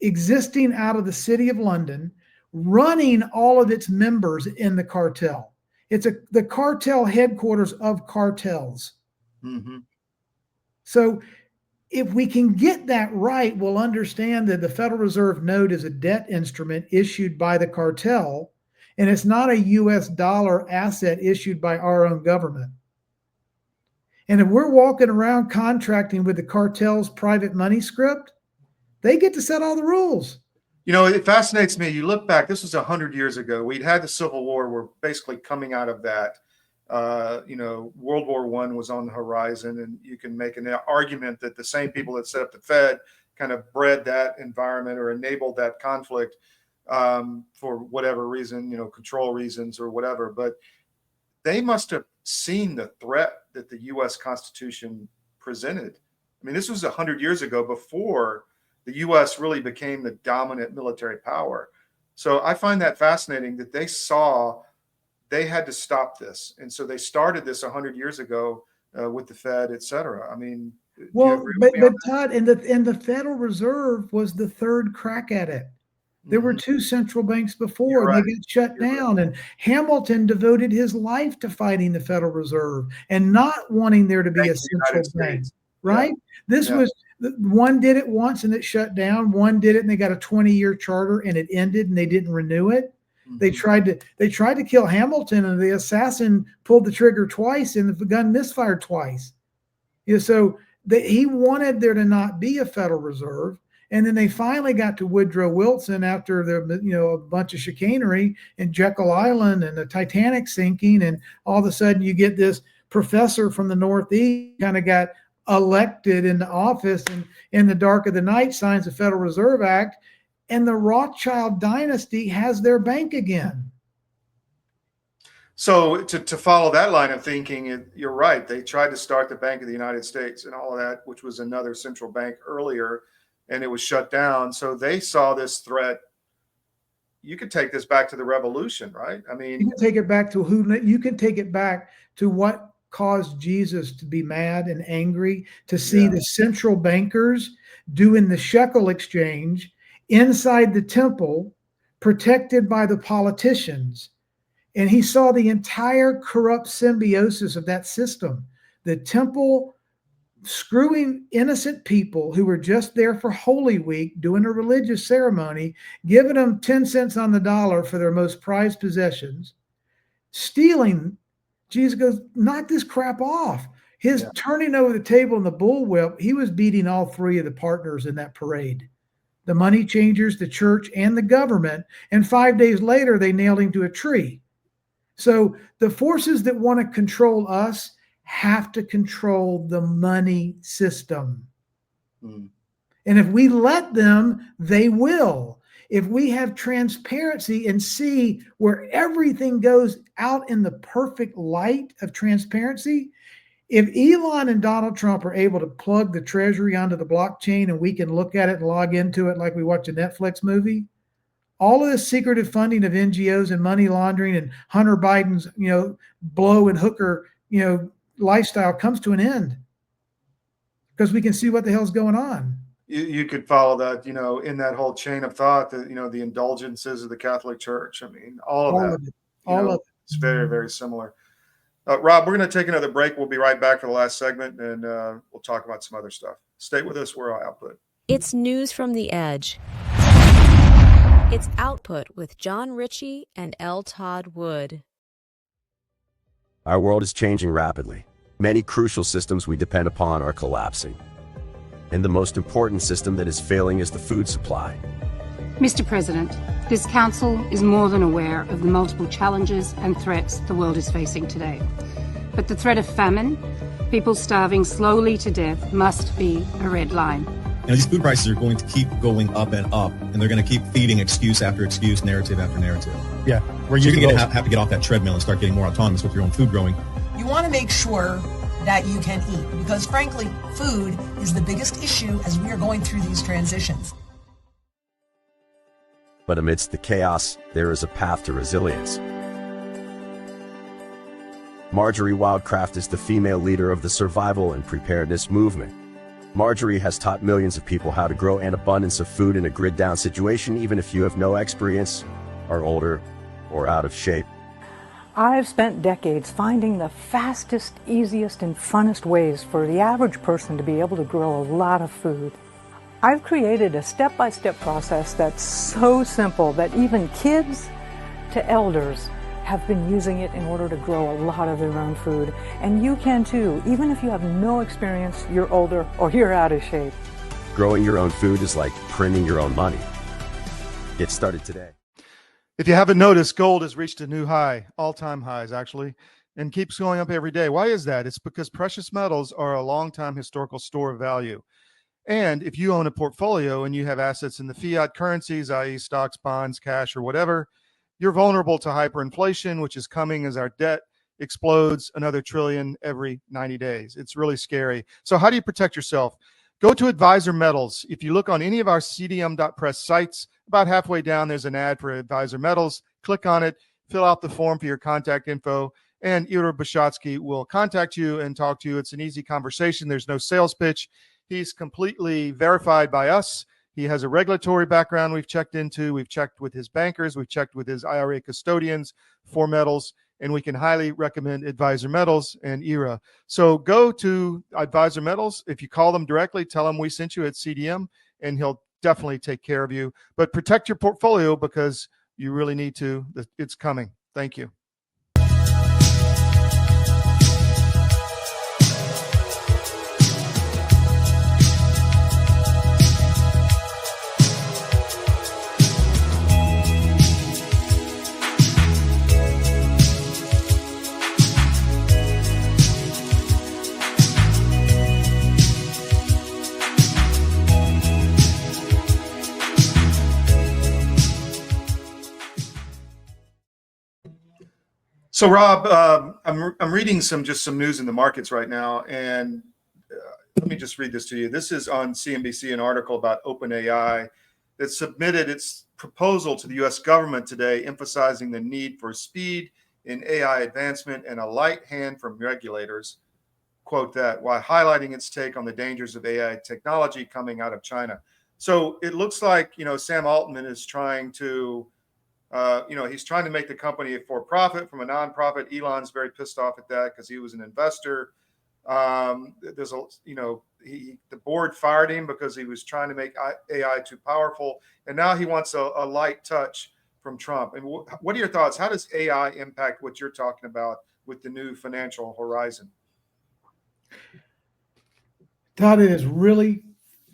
existing out of the city of London, running all of its members in the cartel. It's the cartel headquarters of cartels. So if we can get that right, we'll understand that the Federal Reserve note is a debt instrument issued by the cartel, and it's not a US dollar asset issued by our own government. And if we're walking around contracting with the cartel's private money script, they get to set all the rules. You know, it fascinates me. You look back, this was 100 years ago. We'd had the Civil War. We're basically coming out of that. You know, World War I was on the horizon, and you can make an argument that the same people that set up the Fed kind of bred that environment or enabled that conflict for whatever reason, you know, control reasons or whatever. But they must have seen the threat that the U.S. Constitution presented. I mean, this was 100 years ago, before the U.S. really became the dominant military power. So I find that fascinating that they saw they had to stop this. And so they started this 100 years ago with the Fed, et cetera. I mean, well, but Todd, and the Federal Reserve was the third crack at it. There were two central banks before, and they got shut down. And Hamilton devoted his life to fighting the Federal Reserve and not wanting there to be a central bank, right? This was, one did it once and it shut down. One did it and they got a 20-year charter and it ended and they didn't renew it. They tried to kill Hamilton, and the assassin pulled the trigger twice and the gun misfired twice. You know, so he wanted there to not be a Federal Reserve. And then they finally got to Woodrow Wilson after a bunch of chicanery and Jekyll Island and the Titanic sinking, and all of a sudden you get this professor from the Northeast kind of got elected into office, and in the dark of the night signs the Federal Reserve Act, and the Rothschild dynasty has their bank again. So to follow that line of thinking, you're right. They tried to start the Bank of the United States and all of that, which was another central bank earlier, and it was shut down. So they saw this threat. You could take this back to the revolution, right? I mean, you can take it back to you can take it back to what caused Jesus to be mad and angry, to see the central bankers doing the shekel exchange inside the temple, protected by the politicians. And he saw the entire corrupt symbiosis of that system. The temple screwing innocent people who were just there for Holy Week, doing a religious ceremony, giving them 10 cents on the dollar for their most prized possessions, stealing. Jesus goes, knock this crap off. His turning over the table in the bullwhip, he was beating all three of the partners in that parade. The money changers, the church, and the government. And 5 days later, they nailed him to a tree. So the forces that want to control us have to control the money system. And if we let them, they will. If we have transparency and see where everything goes out in the perfect light of transparency, if Elon and Donald Trump are able to plug the treasury onto the blockchain and we can look at it and log into it like we watch a Netflix movie, all of this secretive funding of NGOs and money laundering and Hunter Biden's, blow and hooker, lifestyle comes to an end because we can see what the hell's going on. You could follow that, in that whole chain of thought that, the indulgences of the Catholic Church. I mean, all of that. All of it. It's very, very similar. Rob, we're going to take another break. We'll be right back for the last segment, and we'll talk about some other stuff. Stay with us. We're Output. It's news from the edge. It's Output with John Ritchie and L Todd Wood. Our world is changing rapidly. Many crucial systems we depend upon are collapsing. And the most important system that is failing is the food supply. Mr. President, this Council is more than aware of the multiple challenges and threats the world is facing today. But the threat of famine, people starving slowly to death, must be a red line. These food prices are going to keep going up and up, and they're going to keep feeding excuse after excuse, narrative after narrative. Yeah. You're going to have to get off that treadmill and start getting more autonomous with your own food growing. You want to make sure that you can eat because, frankly, food is the biggest issue as we are going through these transitions. But amidst the chaos, there is a path to resilience. Marjorie Wildcraft is the female leader of the survival and preparedness movement. Marjorie has taught millions of people how to grow an abundance of food in a grid-down situation, even if you have no experience, are older, or out of shape. I've spent decades finding the fastest, easiest, and funnest ways for the average person to be able to grow a lot of food. I've created a step-by-step process that's so simple that even kids to elders have been using it in order to grow a lot of their own food. And you can too, even if you have no experience, you're older, or you're out of shape. Growing your own food is like printing your own money. Get started today. If you haven't noticed, gold has reached a new high, all-time highs actually, and keeps going up every day. Why is that? It's because precious metals are a long-time historical store of value. And if you own a portfolio and you have assets in the fiat currencies, i.e. stocks, bonds, cash, or whatever, you're vulnerable to hyperinflation, which is coming as our debt explodes another trillion every 90 days. It's really scary. So how do you protect yourself? Go to Advisor Metals. If you look on any of our cdm.press sites, about halfway down, there's an ad for Advisor Metals. Click on it, fill out the form for your contact info, and Ira Bishotsky will contact you and talk to you. It's an easy conversation. There's no sales pitch. He's completely verified by us. He has a regulatory background we've checked into. We've checked with his bankers. We've checked with his IRA custodians for metals, and we can highly recommend Advisor Metals and IRA. So go to Advisor Metals. If you call them directly, tell them we sent you at CDM, and he'll definitely take care of you. But protect your portfolio because you really need to. It's coming. Thank you. So, Rob, I'm reading some news in the markets right now, and let me just read this to you. This is on CNBC, an article about OpenAI that submitted its proposal to the U.S. government today, emphasizing the need for speed in AI advancement and a light hand from regulators. Quote that, while highlighting its take on the dangers of AI technology coming out of China. So it looks like, Sam Altman is trying to He's trying to make the company a for-profit from a nonprofit. Elon's very pissed off at that because he was an investor. The board fired him because he was trying to make AI too powerful, and now he wants a light touch from Trump. And what are your thoughts? How does AI impact what you're talking about with the new financial horizon? Todd, it is really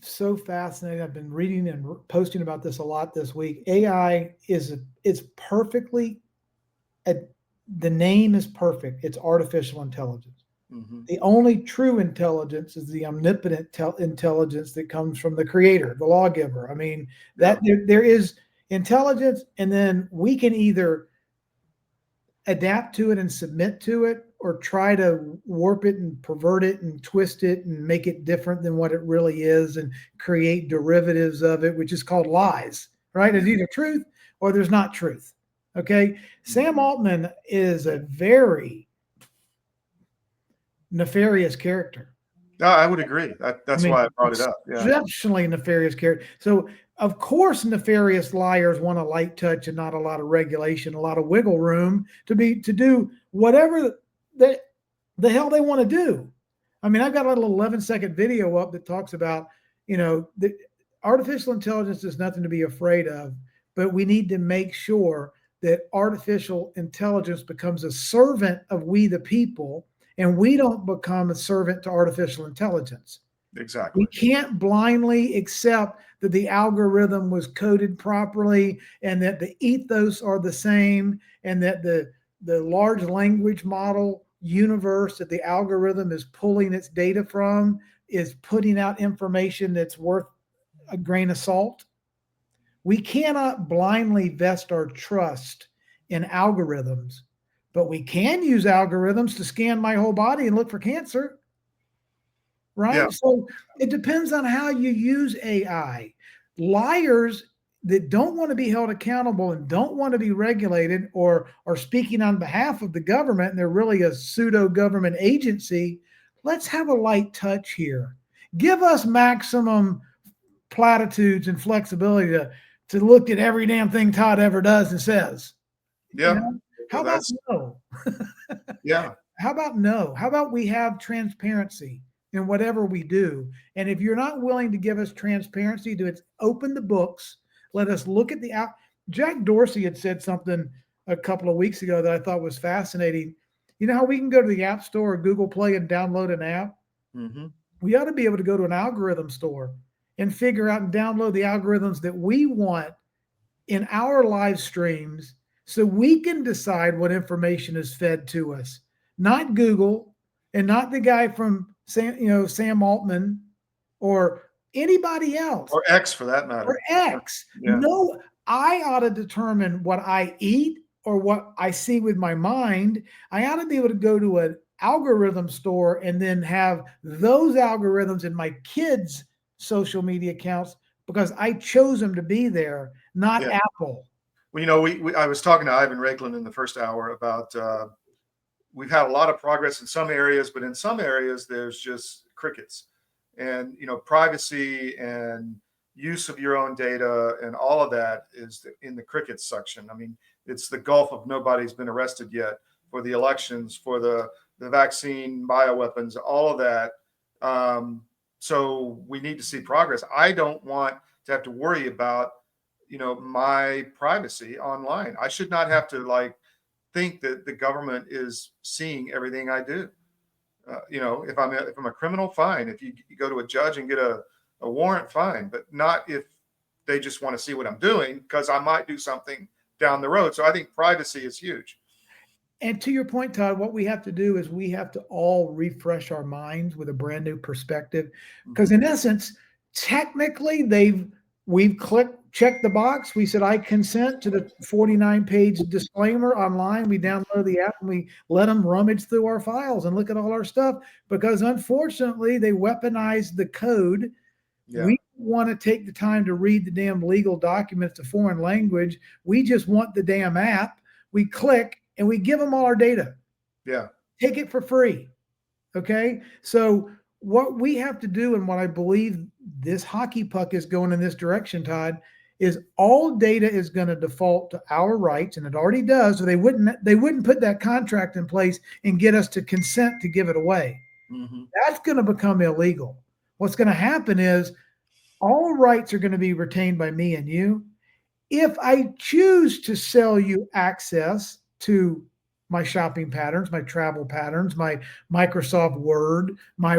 so fascinating. I've been reading and posting about this a lot this week. AI is perfectly, the name is perfect. It's artificial intelligence. Mm-hmm. The only true intelligence is the omnipotent intelligence that comes from the creator, the lawgiver. I mean, that there is intelligence, and then we can either adapt to it and submit to it, or try to warp it and pervert it and twist it and make it different than what it really is and create derivatives of it, which is called lies, right? It's either truth or there's not truth. Okay. Sam Altman is a very nefarious character. No, I would agree. That's why I brought it up. Yeah. Exceptionally nefarious character. So, of course, nefarious liars want a light touch and not a lot of regulation, a lot of wiggle room to do whatever the hell they want to do. I mean, I've got a little 11-second video up that talks about, the artificial intelligence is nothing to be afraid of, but we need to make sure that artificial intelligence becomes a servant of we the people, and we don't become a servant to artificial intelligence. Exactly. We can't blindly accept that the algorithm was coded properly and that the ethos are the same, and that the large language model universe that the algorithm is pulling its data from is putting out information that's worth a grain of salt. We cannot blindly vest our trust in algorithms, but we can use algorithms to scan my whole body and look for cancer. Right? Yeah. So it depends on how you use AI. Liars that don't want to be held accountable and don't want to be regulated, or are speaking on behalf of the government, and they're really a pseudo government agency. Let's have a light touch here. Give us maximum platitudes and flexibility to look at every damn thing Todd ever does and says. Yeah. How about no? Yeah. How about no? How about we have transparency in whatever we do? And if you're not willing to give us transparency, open the books. Let us look at Jack Dorsey had said something a couple of weeks ago that I thought was fascinating. You know how we can go to the App Store or Google Play and download an app? Mm-hmm. We ought to be able to go to an algorithm store and figure out and download the algorithms that we want in our live streams, so we can decide what information is fed to us, not Google and not the guy from Sam Altman or anybody else. Or X, for that matter. Or X. Yeah. No, I ought to determine what I eat or what I see with my mind. I ought to be able to go to an algorithm store and then have those algorithms in my kids' social media accounts because I chose them to be there, not Apple. Well, I was talking to Ivan Raiklin in the first hour about we've had a lot of progress in some areas, but in some areas there's just crickets. And privacy and use of your own data and all of that is in the crickets section. I mean, it's the gulf of nobody's been arrested yet for the elections, for the vaccine, bioweapons, all of that. So we need to see progress. I don't want to have to worry about my privacy online. I should not have to think that the government is seeing everything I do. If I'm a criminal, fine. If you go to a judge and get a warrant, fine. But not if they just want to see what I'm doing, because I might do something down the road. So I think privacy is huge. And to your point, Todd, what we have to do is we have to all refresh our minds with a brand new perspective. Because in essence, technically, we've checked the box. We said, I consent to the 49-page disclaimer online. We download the app and we let them rummage through our files and look at all our stuff, because unfortunately they weaponize the code. Yeah. We want to take the time to read the damn legal documents, the foreign language. We just want the damn app. We click and we give them all our data. Yeah. Take it for free. Okay. So what we have to do, and what I believe this hockey puck is going in this direction, Todd, is all data is going to default to our rights, and it already does. So they wouldn't put that contract in place and get us to consent to give it away. Mm-hmm. That's going to become illegal. What's going to happen is all rights are going to be retained by me and you. If I choose to sell you access to my shopping patterns, my travel patterns, my Microsoft Word, my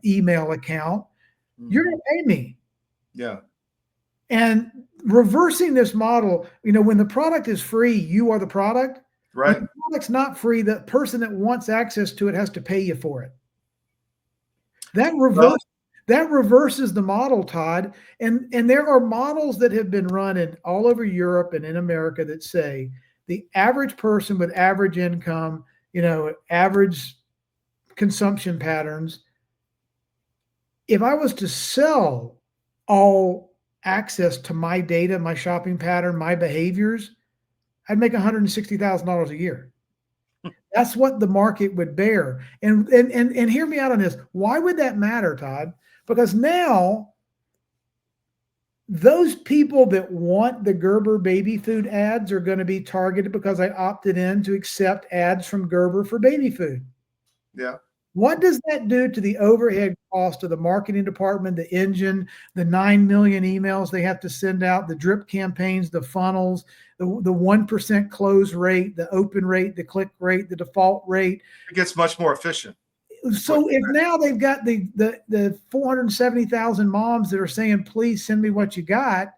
email account, you're going to pay me. Yeah. And reversing this model, when the product is free, you are the product. Right. When the product's not free, the person that wants access to it has to pay you for it. That reverses the model, Todd. And there are models that have been run all over Europe and in America that say the average person with average income, average consumption patterns, if I was to sell all access to my data, my shopping pattern, my behaviors, I'd make $160,000 a year. That's what the market would bear. And hear me out on this. Why would that matter, Todd? Because now those people that want the Gerber baby food ads are going to be targeted because I opted in to accept ads from Gerber for baby food. Yeah. What does that do to the overhead cost of the marketing department, the engine, the 9 million emails they have to send out, the drip campaigns, the funnels, the 1% close rate, the open rate, the click rate, the default rate? It gets much more efficient. So if now they've got the 470,000 moms that are saying, please send me what you got,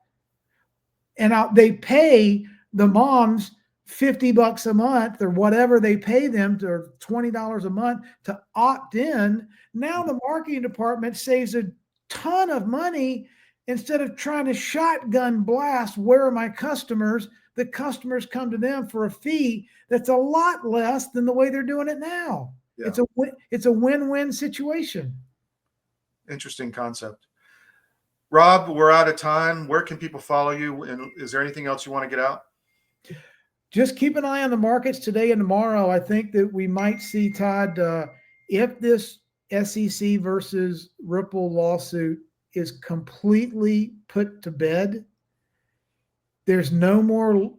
and they pay the moms $50 a month or whatever they pay them, or $20 a month to opt in. Now the marketing department saves a ton of money. Instead of trying to shotgun blast, where are my customers? The customers come to them for a fee that's a lot less than the way they're doing it now. Yeah. It's a win-win situation. Interesting concept. Rob, we're out of time. Where can people follow you? And is there anything else you want to get out? Just keep an eye on the markets today and tomorrow. I think that we might see, Todd, if this SEC versus Ripple lawsuit is completely put to bed, there's no more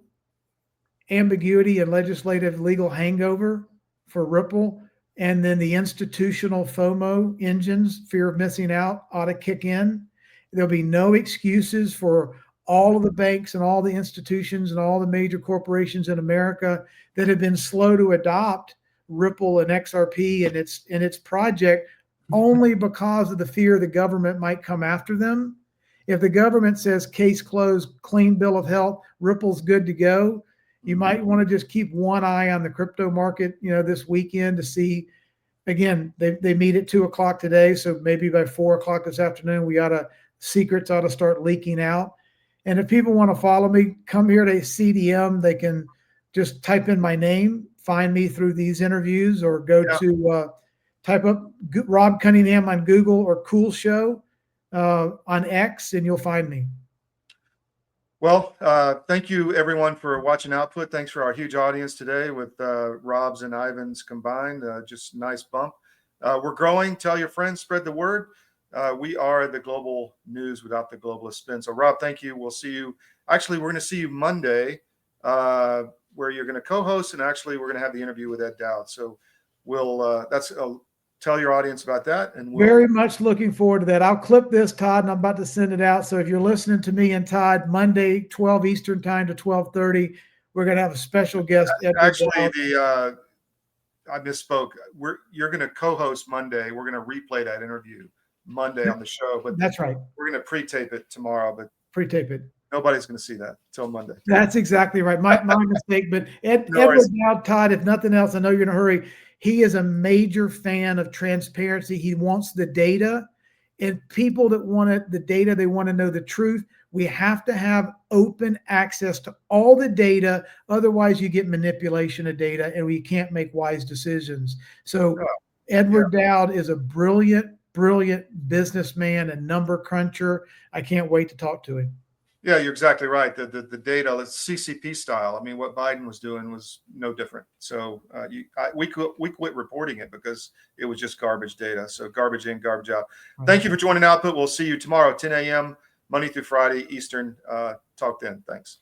ambiguity and legislative legal hangover for Ripple. And then the institutional FOMO engines, fear of missing out, ought to kick in. There'll be no excuses for all of the banks and all the institutions and all the major corporations in America that have been slow to adopt Ripple and XRP and its project, only because of the fear the government might come after them. If the government says case closed, clean bill of health, Ripple's good to go, you might want to just keep one eye on the crypto market, this weekend to see. Again, they meet at 2:00 today, so maybe by 4:00 this afternoon, secrets ought to start leaking out. And if people want to follow me, come here to CDM. They can just type in my name, find me through these interviews, or go to type up Rob Cunningham on Google or Cool Show on X, and you'll find me. Well, thank you everyone for watching Output. Thanks for our huge audience today with Rob's and Ivan's combined. Just nice bump. We're growing. Tell your friends, spread the word. We are the global news without the globalist spin. So Rob, thank you. We'll see you. Actually, we're going to see you Monday, where you're going to co-host, and actually we're going to have the interview with Ed Dowd. So we'll tell your audience about that. And very much looking forward to that. I'll clip this, Todd, and I'm about to send it out. So if you're listening to me and Todd, Monday, 12 Eastern time to 12:30, we're going to have a special guest. Actually, I misspoke. You're going to co-host Monday. We're going to replay that interview Monday on the show, but that's right. We're going to pre-tape it tomorrow, but pre-tape it. Nobody's going to see that till Monday. That's exactly right. My mistake. But Edward Dowd, Todd, if nothing else, I know you're in a hurry. He is a major fan of transparency. He wants the data, and people that want the data, they want to know the truth. We have to have open access to all the data. Otherwise, you get manipulation of data, and we can't make wise decisions. So Edward Dowd is a brilliant businessman and number cruncher. I can't wait to talk to him. Yeah, you're exactly right. The data, it's CCP style. I mean, what Biden was doing was no different. So we quit reporting it because it was just garbage data. So garbage in, garbage out. Thank you for joining Output. We'll see you tomorrow, 10 a.m. Monday through Friday, Eastern. Talk then. Thanks.